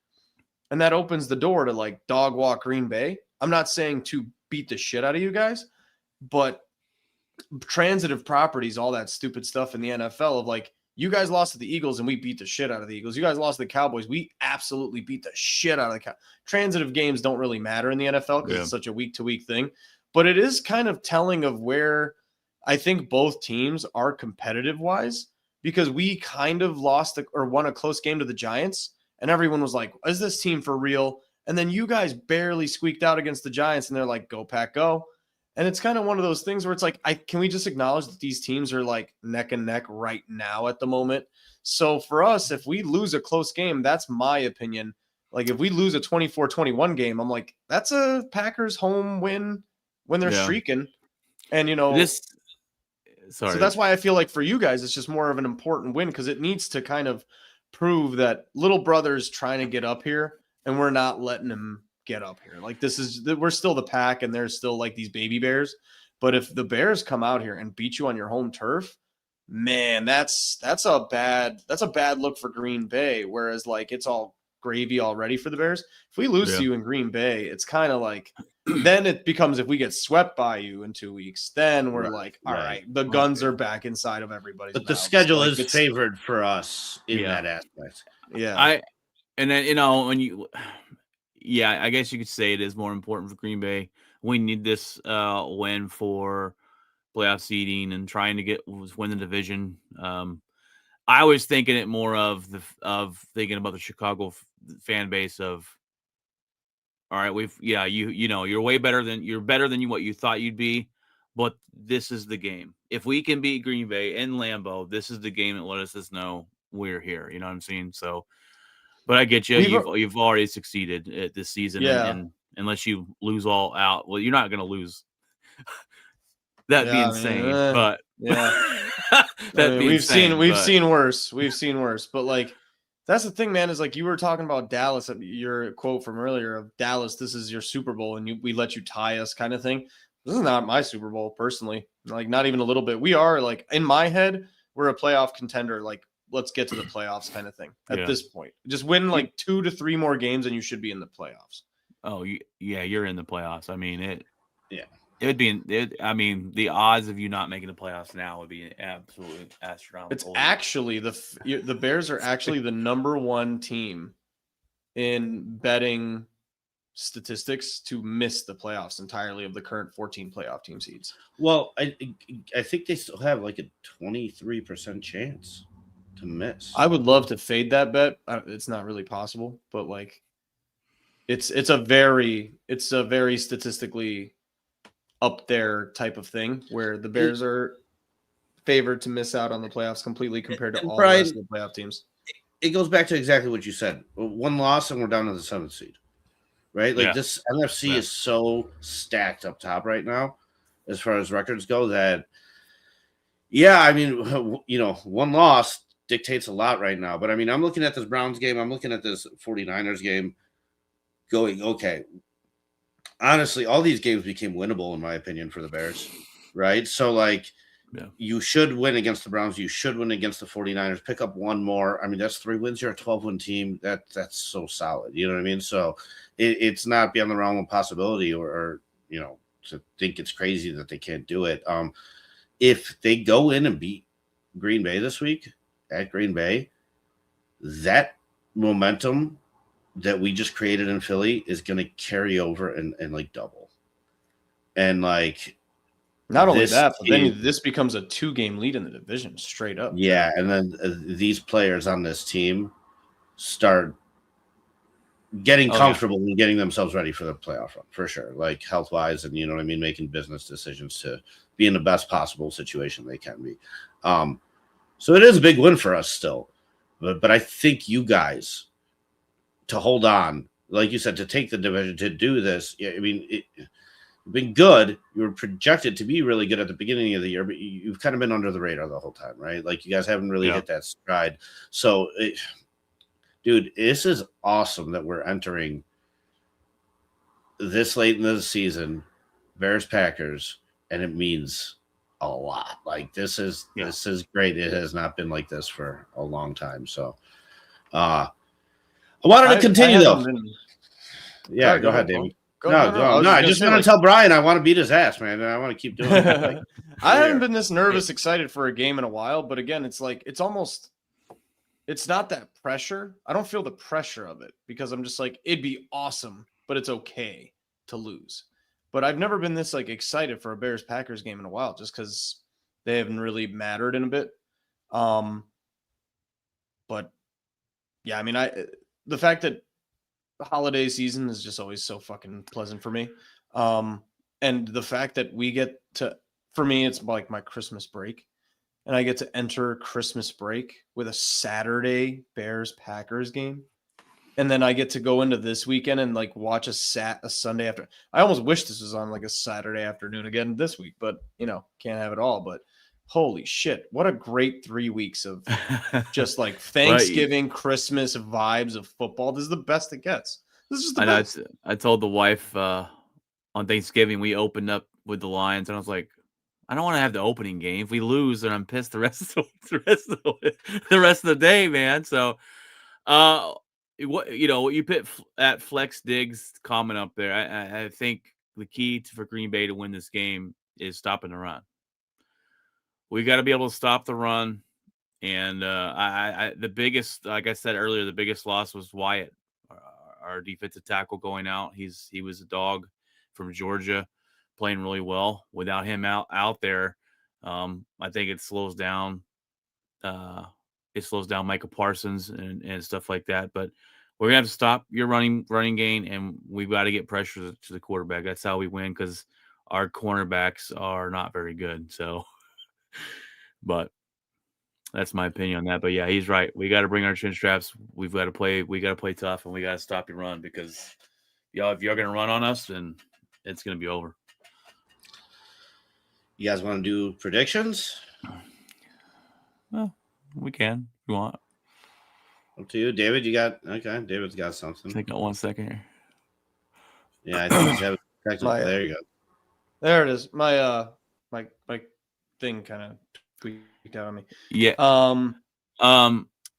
and that opens the door to like dog walk Green Bay. I'm not saying to beat the shit out of you guys, but transitive properties, all that stupid stuff in the NFL of like, you guys lost to the Eagles and we beat the shit out of the Eagles. You guys lost to the Cowboys. We absolutely beat the shit out of the Cowboys. Transitive games don't really matter in the NFL because it's such a week-to-week thing. But it is kind of telling of where I think both teams are competitive-wise, because we kind of lost or won a close game to the Giants, and everyone was like, is this team for real? And then you guys barely squeaked out against the Giants, and they're like, go Pack, go. And it's kind of one of those things where it's like, can we just acknowledge that these teams are like neck and neck right now at the moment? So for us, if we lose a close game, that's my opinion. Like if we lose a 24-21 game, I'm like, that's a Packers home win when they're streaking. And, so that's why I feel like for you guys, it's just more of an important win because it needs to kind of prove that little brother's trying to get up here and we're not letting him get up here. Like we're still the Pack and there's still like these baby Bears. But if the Bears come out here and beat you on your home turf, man, that's a bad look for Green Bay. Whereas like it's all gravy already for the Bears. If we lose to you in Green Bay, it's kind of like then it becomes if we get swept by you in 2 weeks, then we're like, all right, the guns are back inside of everybody's But the mouths. schedule like, is favored for us in that aspect. Yeah. I guess you could say it is more important for Green Bay. We need this win for playoff seeding and trying to win the division. I was thinking it more of thinking about the Chicago fan base of, all right, you're way better than what you thought you'd be, but this is the game. If we can beat Green Bay in Lambeau, this is the game that let us know we're here. You know what I'm saying? So, but I get you. You've already succeeded this season, and unless you lose all out, well, you're not going to lose. That'd be insane. But we've seen worse. We've seen worse. But like, that's the thing, man. Is like you were talking about Dallas. Your quote from earlier of Dallas. This is your Super Bowl, and we let you tie us, kind of thing. This is not my Super Bowl personally. Like, not even a little bit. We are like in my head, we're a playoff contender. Like, let's get to the playoffs, kind of thing. At this point, just win like 2 to 3 more games, and you should be in the playoffs. Oh, yeah, you're in the playoffs. I mean it. Yeah. It would be. I mean, the odds of you not making the playoffs now would be absolutely astronomical. It's actually the Bears are actually the number one team in betting statistics to miss the playoffs entirely of the current 14 playoff team seeds. Well, I think they still have like a 23% chance to miss. I would love to fade that bet. It's not really possible, but like it's a very statistically up there type of thing where the Bears are favored to miss out on the playoffs completely compared to all the rest of the playoff teams. It goes back to exactly what you said. One loss and we're down to the 7th seed, right? Like this NFC is so stacked up top right now as far as records go that, I mean, one loss dictates a lot right now. But I mean, I'm looking at this Browns game. I'm looking at this 49ers game going, okay, honestly, all these games became winnable, in my opinion, for the Bears, right? So, like, you should win against the Browns. You should win against the 49ers. Pick up one more. I mean, that's 3 wins. You're a 12-win team. That's so solid. You know what I mean? So, it's not beyond the realm of possibility or to think it's crazy that they can't do it. If they go in and beat Green Bay this week at Green Bay, that momentum that we just created in Philly is going to carry over and like double. And like, not only that, but then this becomes a 2-game lead in the division straight up. Yeah. And then these players on this team start getting comfortable and getting themselves ready for the playoff run for sure. Like health wise and, you know what I mean? Making business decisions to be in the best possible situation they can be. So it is a big win for us still, but I think you guys, to hold on, like you said, to take the division, to do this. I mean, you've been good. You were projected to be really good at the beginning of the year, but you've kind of been under the radar the whole time, right? Like you guys haven't really hit that stride. So, dude, this is awesome that we're entering this late in the season, Bears Packers, and it means a lot. Like this is great. It has not been like this for a long time. So, I wanted to continue though. Yeah, go ahead, David. No, I just want to tell Brian I want to beat his ass, man. I want to keep doing it. Like, I haven't been this excited for a game in a while, but again, it's like it's not that pressure. I don't feel the pressure of it because I'm just like, it'd be awesome, but it's okay to lose. But I've never been this like excited for a Bears Packers game in a while, just because they haven't really mattered in a bit. But yeah, I mean, the fact that the holiday season is just always so fucking pleasant for me. And the fact that we get to, for me, it's like my Christmas break. And I get to enter Christmas break with a Saturday Bears Packers game. And then I get to go into this weekend and like watch a Sunday after. I almost wish this was on like a Saturday afternoon again this week, but can't have it all. But holy shit, what a great 3 weeks of just like Thanksgiving, Christmas vibes of football. This is the best it gets. This is just the best. I told the wife on Thanksgiving we opened up with the Lions, and I was like, I don't want to have the opening game. If we lose, then I'm pissed the rest of the day, man. So, you put at Flex Diggs comment up there. I think the key for Green Bay to win this game is stopping the run. We got to be able to stop the run. And the biggest, like I said earlier, the biggest loss was Wyatt, our defensive tackle going out. He was a dog from Georgia, playing really well. Without him out there, I think it slows down. It slows down Micah Parsons and stuff like that. But we're gonna have to stop your running game, and we've got to get pressure to the quarterback. That's how we win, because our cornerbacks are not very good. So, but that's my opinion on that. But yeah, he's right. We got to bring our chin straps. We've got to play. We got to play tough, and we got to stop your run, because if you're gonna run on us, then it's gonna be over. You guys want to do predictions? Well, we can if you want. Up to you, David. David's got something. Take 1 second here. Yeah, I think he's having technical. There you go. There it is. My thing kind of tweaked out on me. Yeah.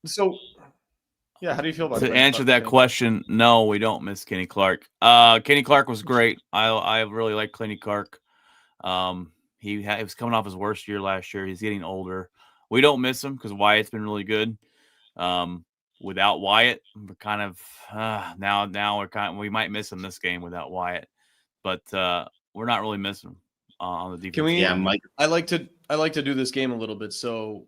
So yeah, how do you feel about to answer that question? No, we don't miss Kenny Clark. Kenny Clark was great. I really like Kenny Clark. He was coming off his worst year last year. He's getting older. We don't miss him because Wyatt's been really good. Without Wyatt, we're kind of now we might miss him this game without Wyatt, but we're not really missing him on the defense. Can we? Yeah, Mike. I like to do this game a little bit. So,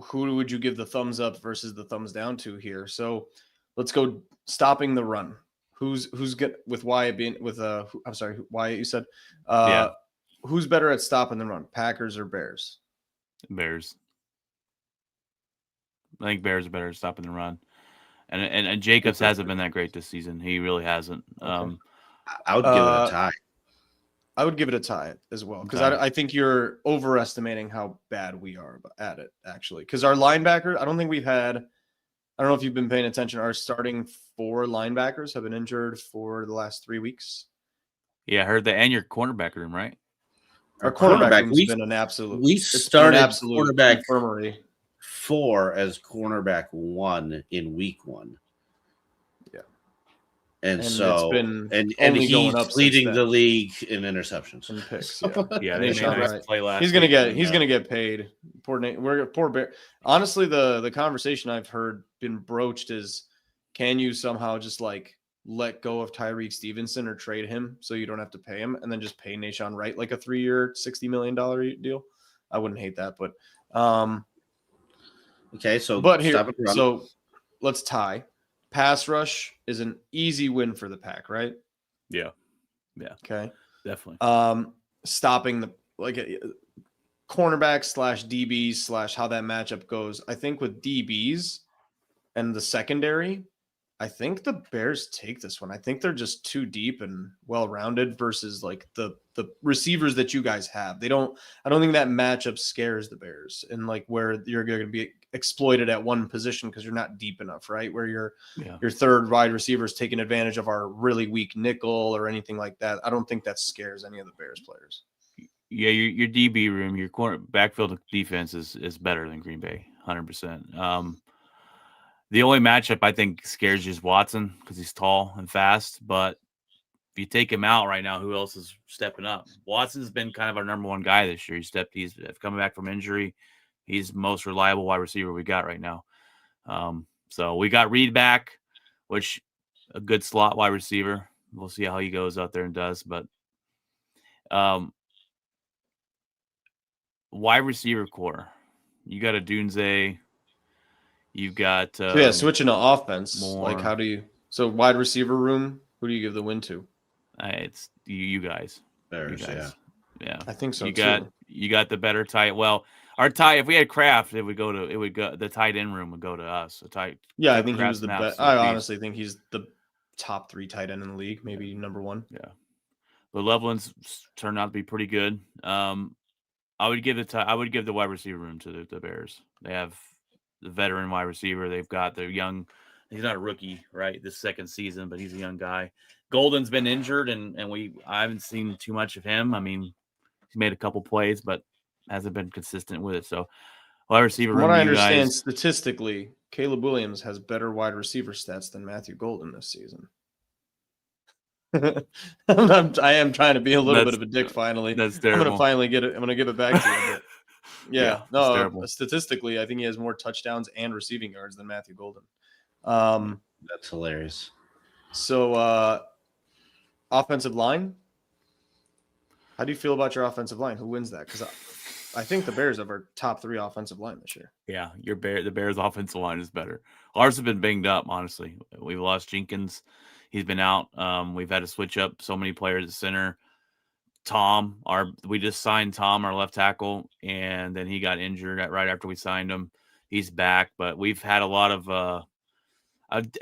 who would you give the thumbs up versus the thumbs down to here? So, let's go stopping the run. Who's good with Wyatt being with I'm sorry, Wyatt. You said, Yeah. Who's better at stopping the run, Packers or Bears? Bears. I think Bears are better at stopping the run, and Jacobs hasn't been that great this season. He really hasn't. Okay. I would give it a tie. I would give it a tie as well because Okay. I think you're overestimating how bad we are at it, actually. Because our linebacker, I don't think we've had. I don't know if you've been paying attention. Our starting 4 linebackers have been injured for the last 3 weeks. Yeah, I heard that. And your cornerback room, right? Our cornerback room's been an absolute. We started cornerback infirmary 4 as cornerback 1 in week 1. Yeah. And it's so been and only going up he's leading since the then. league in interceptions. and picks. Yeah, And they he's made a nice right. play last. He's gonna week, get paid. Poor Bear. Honestly, the conversation I've heard been broached is, can you somehow just like let go of Tyreek Stevenson or trade him so you don't have to pay him, and then just pay Nahshon Wright like a 3-year, $60 million deal? I wouldn't hate that, but Okay, so here, so let's tie. Pass rush is an easy win for the Pack, right? Yeah, Okay. definitely. Stopping the cornerback / DBs / how that matchup goes. I think with DBs and the secondary, I think the Bears take this one. I think they're just too deep and well-rounded versus like the receivers that you guys have. I don't think that matchup scares the Bears and like where you're going to be exploited at one position because you're not deep enough, right? Where your third wide receiver is taking advantage of our really weak nickel or anything like that. I don't think that scares any of the Bears players. Yeah, your DB room, your corner backfield defense is better than Green Bay, 100%. The only matchup I think scares you is Watson because he's tall and fast. But if you take him out right now, who else is stepping up? Watson's been kind of our number 1 guy this year. He's coming back from injury. He's the most reliable wide receiver we got right now. So we got Reed back, which a good slot wide receiver. We'll see how he goes out there and does. But wide receiver core, you got a Dunze. You've got switching to offense. more. Like how do you wide receiver room? Who do you give the win to? It's you guys. Bears, You guys. Yeah. I think so. You got the better tight. Well, our tight. If we had Kraft, it would go the tight end room would go to us. Yeah, I think he was the Kraft's best. I honestly think he's the top 3 tight end in the league, maybe number 1. Yeah, but Loveland's turned out to be pretty good. I would give the wide receiver room to the Bears. They have the veteran wide receiver. They've got their young. He's not a rookie, right? This second season, but he's a young guy. Golden's been injured, and I haven't seen too much of him. I mean, he's made a couple plays, but hasn't been consistent with it. So, wide receiver room. From what I understand, statistically, Caleb Williams has better wide receiver stats than Matthew Golden this season. I am trying to be a little bit of a dick. Finally, That's terrible. I'm gonna finally get it. I'm gonna give it back to you. But Yeah, no. terrible. Statistically, I think he has more touchdowns and receiving yards than Matthew Golden. That's hilarious. So, offensive line. How do you feel about your offensive line? Who wins that? Because I think the Bears have our top 3 offensive line this year. Yeah, the Bears' offensive line is better. Ours have been banged up, honestly. We've lost Jenkins. He's been out. We've had to switch up so many players at center. We just signed Tom, our left tackle, and then he got injured right after we signed him. He's back, but we've had a lot of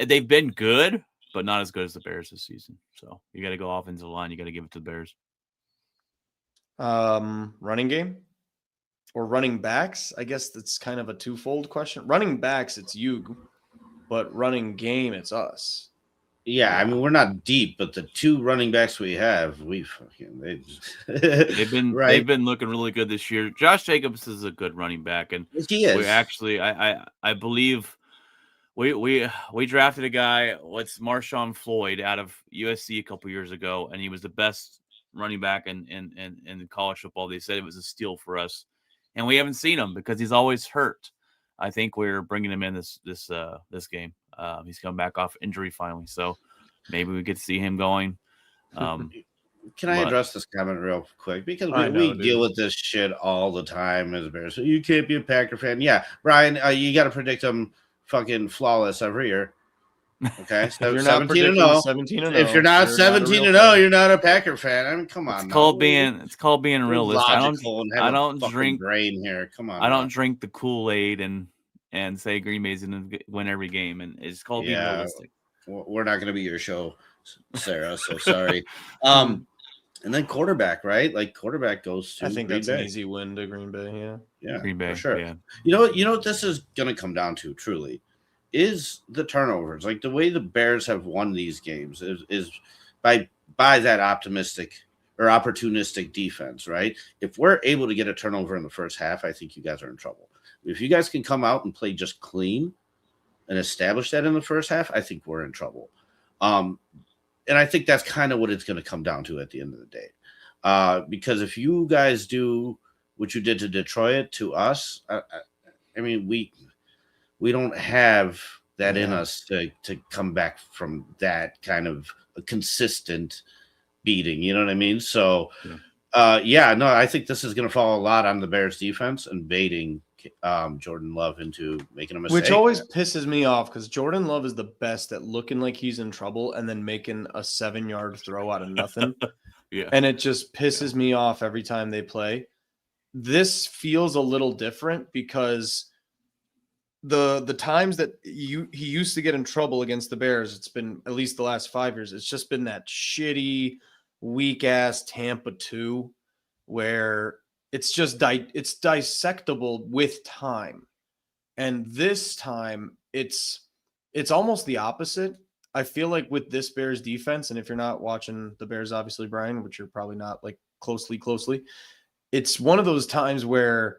they've been good, but not as good as the Bears this season. So you got to go offensive line. You got to give it to the Bears. Running game or running backs? I guess that's kind of a twofold question. Running backs, it's you, but running game, it's us. Yeah, I mean we're not deep, but the 2 running backs we have, they've been right. They've been looking really good this year. Josh Jacobs is a good running back, and He is. we actually I believe we drafted a guy. What's Marshawn Floyd out of USC a couple years ago, and he was the best running back in college football. They said it was a steal for us, and we haven't seen him because he's always hurt. I think we're bringing him in this game. He's come back off injury finally, so maybe we get to see him going. Can I address this comment real quick? Because we dude. deal with this shit all the time as Bears. So you can't be a Packer fan. Yeah, Brian, you got to predict them fucking flawless every year. Okay, so you're not 17-0. 17-0. If you're not 17-0, you're not a Packer fan. I mean, come on. It's called being realistic. I don't drink brain here. Come on. I don't drink the Kool-Aid and say Green Bay's going to win every game, and it's called being realistic. We're not going to be your show, Sarah. So sorry. And then quarterback, right? Like quarterback goes to. I think Green that's Bay. an easy win to Green Bay. Yeah, Green Bay, for sure. Yeah. You know what this is going to come down to, truly, is the turnovers. Like the way the Bears have won these games is by that optimistic or opportunistic defense, right? If we're able to get a turnover in the first half, I think you guys are in trouble. If you guys can come out and play just clean and establish that in the first half, I think we're in trouble. And I think that's kind of what it's going to come down to at the end of the day. Because if you guys do what you did to Detroit to us, I mean, we don't have that in us to come back from that kind of a consistent beating. You know what I mean? So, I think this is going to fall a lot on the Bears defense and baiting Jordan Love into making a mistake. Which always pisses me off because Jordan Love is the best at looking like he's in trouble and then making a 7-yard throw out of nothing. And it just pisses me off every time they play. This feels a little different because the times that he used to get in trouble against the Bears, it's been at least the last 5 years. It's just been that shitty, weak ass Tampa 2 where it's just it's dissectable with time. And this time it's almost the opposite. I feel like with this Bears defense, and if you're not watching the Bears, obviously, Brian, which you're probably not like closely, it's one of those times where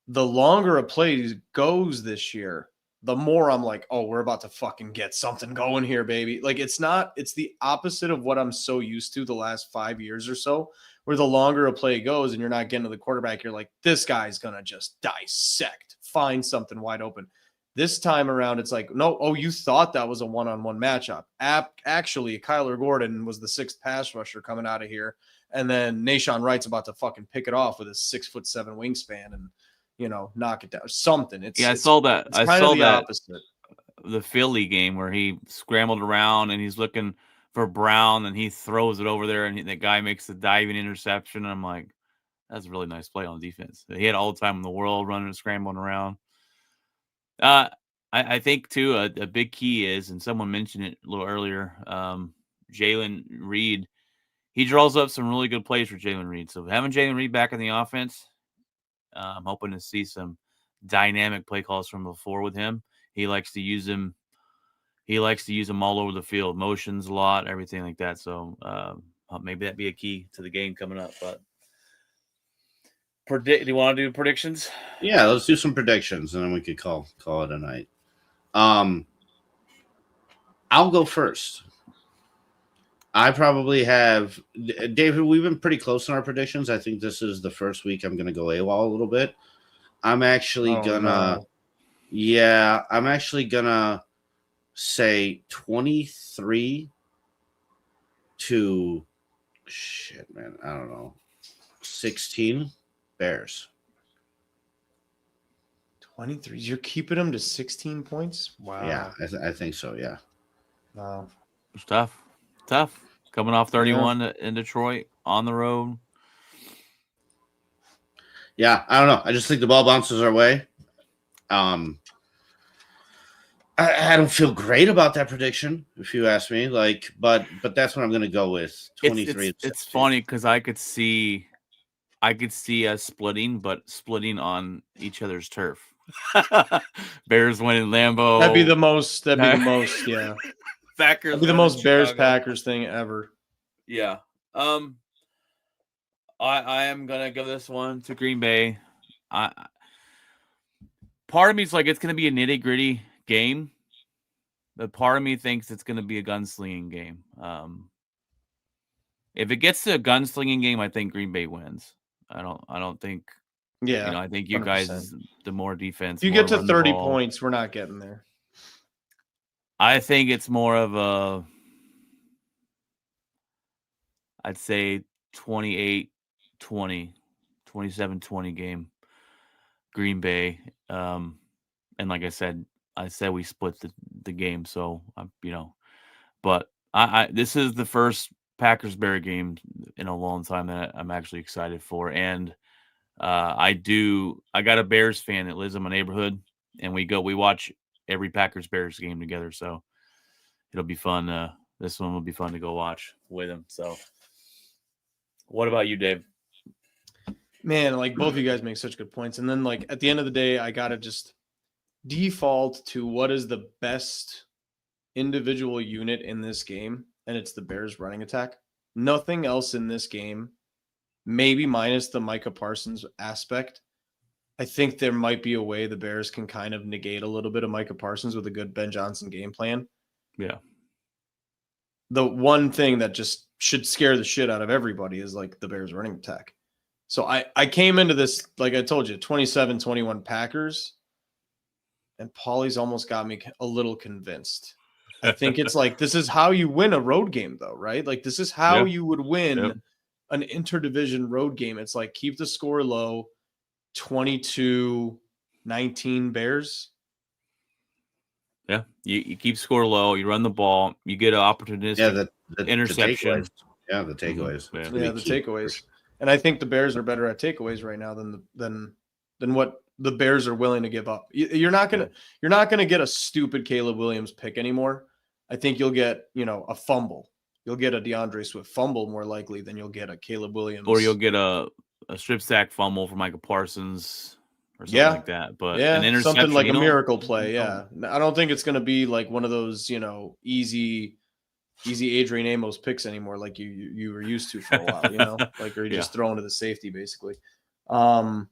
the longer a play goes this year, the more I'm like, oh, we're about to fucking get something going here, baby. Like it's the opposite of what I'm so used to the last 5 years or so, where the longer a play goes and you're not getting to the quarterback, you're like, this guy's going to just dissect, find something wide open. This time around, it's like, no, you thought that was a one-on-one matchup. Actually, Kyler Gordon was the 6th pass rusher coming out of here. And then Nashawn Wright's about to fucking pick it off with his 6'7" wingspan and, knock it down. Something. I saw that. I saw that opposite. The Philly game where he scrambled around and he's looking for Brown and he throws it over there and the guy makes the diving interception. And I'm like, that's a really nice play on defense. He had all the time in the world running and scrambling around. I think too, a big key is, and someone mentioned it a little earlier, Jalen Reed. He draws up some really good plays for Jalen Reed. So having Jalen Reed back in the offense, I'm hoping to see some dynamic play calls from LaFleur with him. He likes to use him. He likes to use them all over the field, motions a lot, everything like that. So maybe that'd be a key to the game coming up. But do you want to do predictions? Yeah, let's do some predictions, and then we could call it a night. I'll go first. I probably have David. We've been pretty close in our predictions. I think this is the first week I'm going to go AWOL a little bit. I'm actually gonna say 23 to 16 Bears. 23. You're keeping them to 16 points? Wow. Yeah, I think so. Yeah. Wow. It's tough. Coming off 31 in Detroit on the road. Yeah, I don't know. I just think the ball bounces our way. I don't feel great about that prediction, if you ask me. But that's what I'm going to go with. 23. It's funny because I could see us splitting, but splitting on each other's turf. Bears winning Lambeau. That'd be the most. Yeah. Packers. That'd be the most Bears Packers thing ever. Yeah. I am gonna give this one to Green Bay. Part of me is like it's gonna be a nitty-gritty game, but part of me thinks it's gonna be a gunslinging game. If it gets to a gunslinging game, I think Green Bay wins. I don't think. Yeah, I think you 100%. guys, the more defense. If you more get to run the 30 ball. points, we're not getting there. I think it's more of a, I'd say 28-20, 27-20 game, Green Bay. And like I said we split the game. So, but I this is the first Packers-Bear game in a long time that I'm actually excited for. And I got a Bears fan that lives in my neighborhood, and we watch every Packers-Bears game together. So it'll be fun. This one will be fun to go watch with him. So what about you, Dave? Man, like both of you guys make such good points. And then like at the end of the day, I got to just default to what is the best individual unit in this game. And it's the Bears running attack. Nothing else in this game, maybe minus the Micah Parsons aspect. I think there might be a way the Bears can kind of negate a little bit of Micah Parsons with a good Ben Johnson game plan. Yeah. The one thing that just should scare the shit out of everybody is like the Bears running attack. So I came into this, like I told you, 27-21 Packers, and Paulie's almost got me a little convinced. I think it's like, this is how you win a road game though, right? Like this is how you would win an interdivision road game. It's like, keep the score low, 22-19 Bears. Yeah, you keep score low. You run the ball. You get an opportunistic interception. The takeaways. Yeah, the takeaways. And I think the Bears are better at takeaways right now than what the Bears are willing to give up. You're not gonna get a stupid Caleb Williams pick anymore. I think you'll get a fumble. You'll get a DeAndre Swift fumble more likely than you'll get a Caleb Williams, or you'll get a strip sack fumble from Micah Parsons. Or something like that, but an interception, something like a miracle play. Yeah, I don't think it's going to be like one of those, easy Adrian Amos picks anymore, like you were used to for a while, like or you just throw into the safety basically. All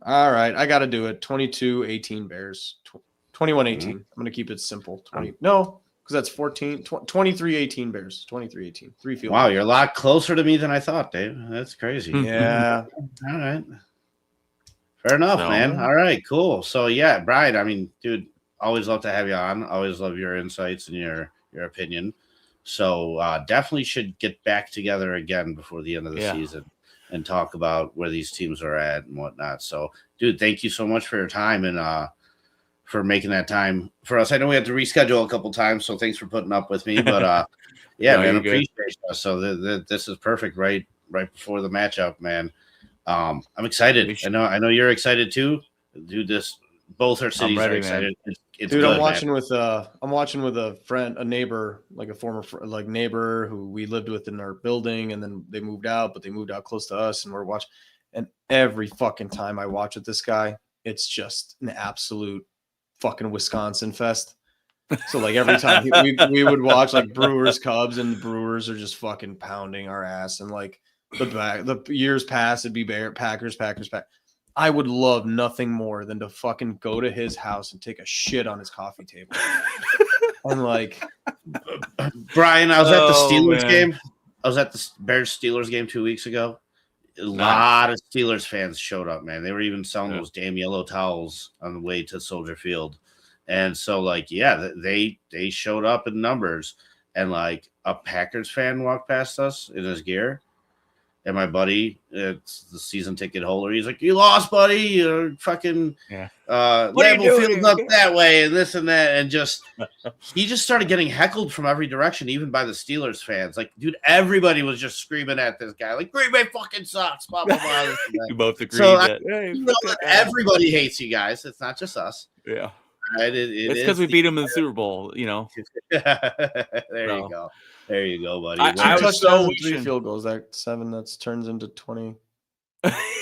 right, I got to do it. 22-18 Bears, 21-18. I'm going to keep it simple. Because that's 14. 23-18 Bears, 23-18. 3 field. Wow, you're a lot closer to me than I thought, Dave. That's crazy. Yeah. All right. Fair enough, man. All right, cool. So yeah, Brian, I mean, dude, always love to have you on. Always love your insights and your opinion. So definitely should get back together again before the end of the season and talk about where these teams are at and whatnot. So, dude, thank you so much for your time and for making that time for us. I know we had to reschedule a couple times, so thanks for putting up with me. But man, appreciate it. So this is perfect, right before the matchup, man. I'm excited. I know you're excited too. Do this. Both our cities are excited. It's dude, good, I'm watching with a friend, a neighbor, like a former neighbor who we lived with in our building, and then they moved out, but they moved out close to us, and we're watching. And every fucking time I watch with this guy, it's just an absolute fucking Wisconsin fest. So like every time we would watch like Brewers Cubs, and the Brewers are just fucking pounding our ass, and like the years pass, it'd be Packers. I would love nothing more than to fucking go to his house and take a shit on his coffee table. And like, Brian, I was at the Steelers game. I was at the Bears Steelers game 2 weeks ago. A lot of Steelers fans showed up, man. They were even selling those damn yellow towels on the way to Soldier Field. And so like, they showed up in numbers, and like a Packers fan walked past us in his gear. And my buddy, it's the season ticket holder. He's like, "You lost, buddy. You're fucking Lambeau Field's up that way, and this and that." And he just started getting heckled from every direction, even by the Steelers fans. Like, dude, everybody was just screaming at this guy, like, "Green Bay fucking sucks." Blah blah blah. You both agree. So everybody hates you guys. It's not just us. Yeah. Right? It's because we beat them in the Super Bowl, you go. There you go, buddy. I was so 3 field goals. That 7 turns into 20,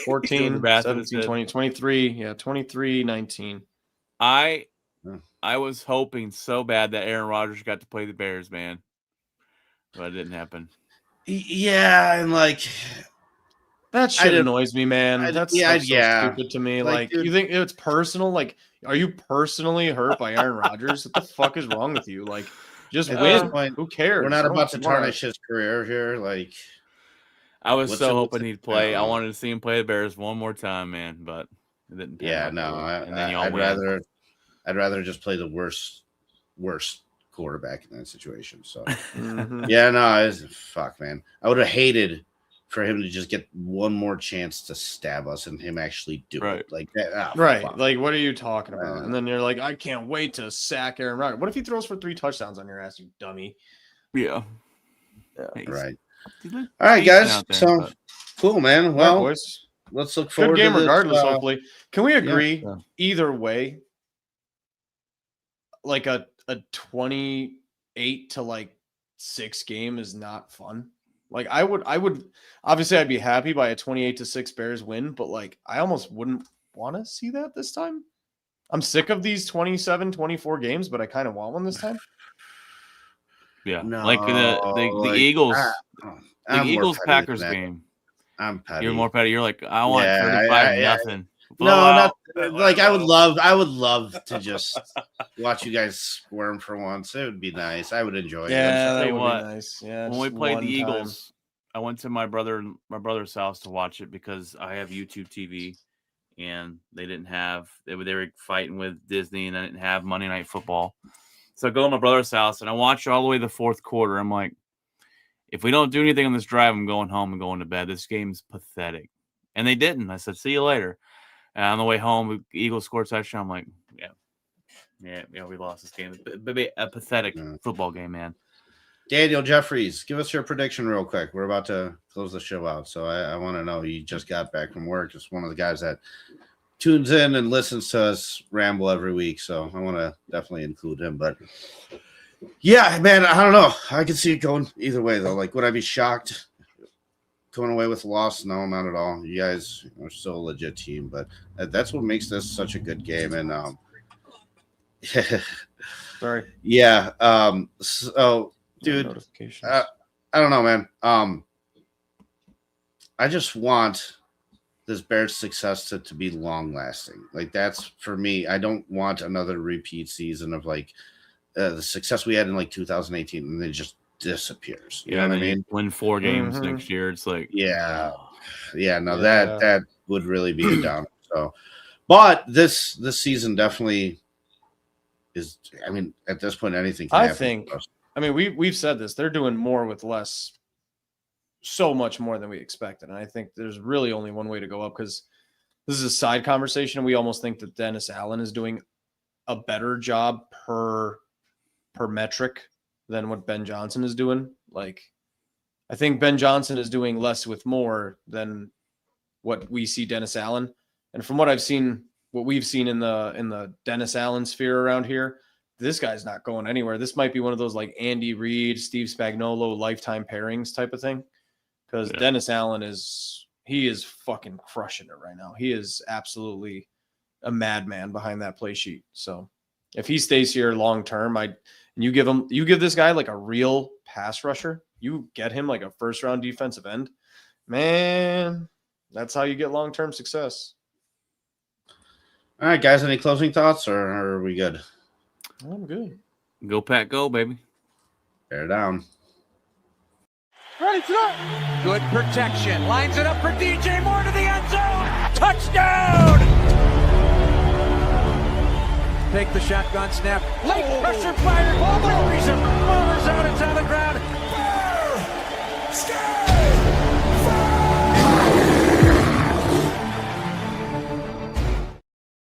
14, 17, 20, 23. Yeah, 23-19. I was hoping so bad that Aaron Rodgers got to play the Bears, man. But it didn't happen. Yeah, and like that shit annoys me, man. That's so stupid to me. Like you think it's personal? Like, are you personally hurt by Aaron Rodgers? What the fuck is wrong with you? Like, Just At win. this point, Who cares? we're not I don't about to wanna- tarnish his career here. Like, I was What's so it- hoping he'd play. I no. wanted to see him play the Bears one more time, man, but it didn't pan yeah, out no, that way. And then y'all I'd win. rather just play the worst quarterback in that situation. So, Mhm. yeah, no, it's fuck, man. I would have hated for him to just get one more chance to stab us and him actually do Right. it like that. Right. Fuck. Like, what are you talking about? Uh, And then you're like, I can't wait to sack Aaron Rodgers. What if he throws for 3 touchdowns on your ass, you dummy? Yeah. Yeah. He's- right. he's like All right, decent guys. out there, So but- cool, man. All right, Well, boys. let's look Good forward game to this. regardless, hopefully. Can we agree Yeah. either way? Like a 28 to like 6 game is not fun. Like I would obviously I'd be happy by a 28 to 6 Bears win, but like I almost wouldn't want to see that this time. I'm sick of these 27, 24 games, but I kind of want one this time. Yeah. No, Like the like, Eagles, I'm the more Eagles petty than Packers that. game. I'm petty. You're more petty. You're like, I want Yeah, 35 yeah. nothing. No, not Blowout. like I would love to just watch you guys squirm for once. It would be nice. I would enjoy it. Yeah, tell that you would what, be nice. Yeah, When we just played one the time. Eagles, I went to my brother's house to watch it because I have YouTube TV, and they were fighting with Disney, and I didn't have Monday Night Football. So I go to my brother's house, and I watch all the way to the fourth quarter. I'm like, if we don't do anything on this drive, I'm going home and going to bed. This game's pathetic. And they didn't. I said, see you later. And on the way home, the Eagles scored a touchdown. I'm like, yeah, we lost this game. A pathetic football game, man. Daniel Jeffries, give us your prediction real quick. We're about to close the show out, so I want to know. You just got back from work. Just one of the guys that tunes in and listens to us ramble every week, so I want to definitely include him. But yeah, man, I don't know. I can see it going either way, though. Like, would I be shocked going away with a loss? No, not at all. You guys are still a legit team, but that's what makes this such a good game. And Sorry. yeah, so dude, Notifications. I don't know, man. I just want this Bears success to be long lasting. Like, that's for me. I don't want another repeat season of like the success we had in like 2018 and it just disappears. You know what I mean? Win 4 games Mhm. next year. It's like, Yeah. Yeah, no, Yeah. that would really be a down. So, but this season definitely is. I mean, at this point, anything can I happen. think. I mean, we've said this. They're doing more with less, so much more than we expected. And I think there's really only one way to go up, because this is a side conversation. We almost think that Dennis Allen is doing a better job per metric than what Ben Johnson is doing. Like, I think Ben Johnson is doing less with more than what we see Dennis Allen. And from what I've seen, what we've seen in the Dennis Allen sphere around here, this guy's not going anywhere. This might be one of those like Andy Reid, Steve Spagnuolo lifetime pairings type of thing. Because Dennis Allen is fucking crushing it right now. He is absolutely a madman behind that play sheet. So if he stays here long term, you give this guy like a real pass rusher, you get him like a first round defensive end, man, that's how you get long term success. All right, guys, any closing thoughts, or are we good? I'm good. go Pack, go, baby. Bear down. Ready, throw. Good protection. Lines it up for DJ Moore to the end zone. Touchdown! Take the shotgun snap. Late pressure by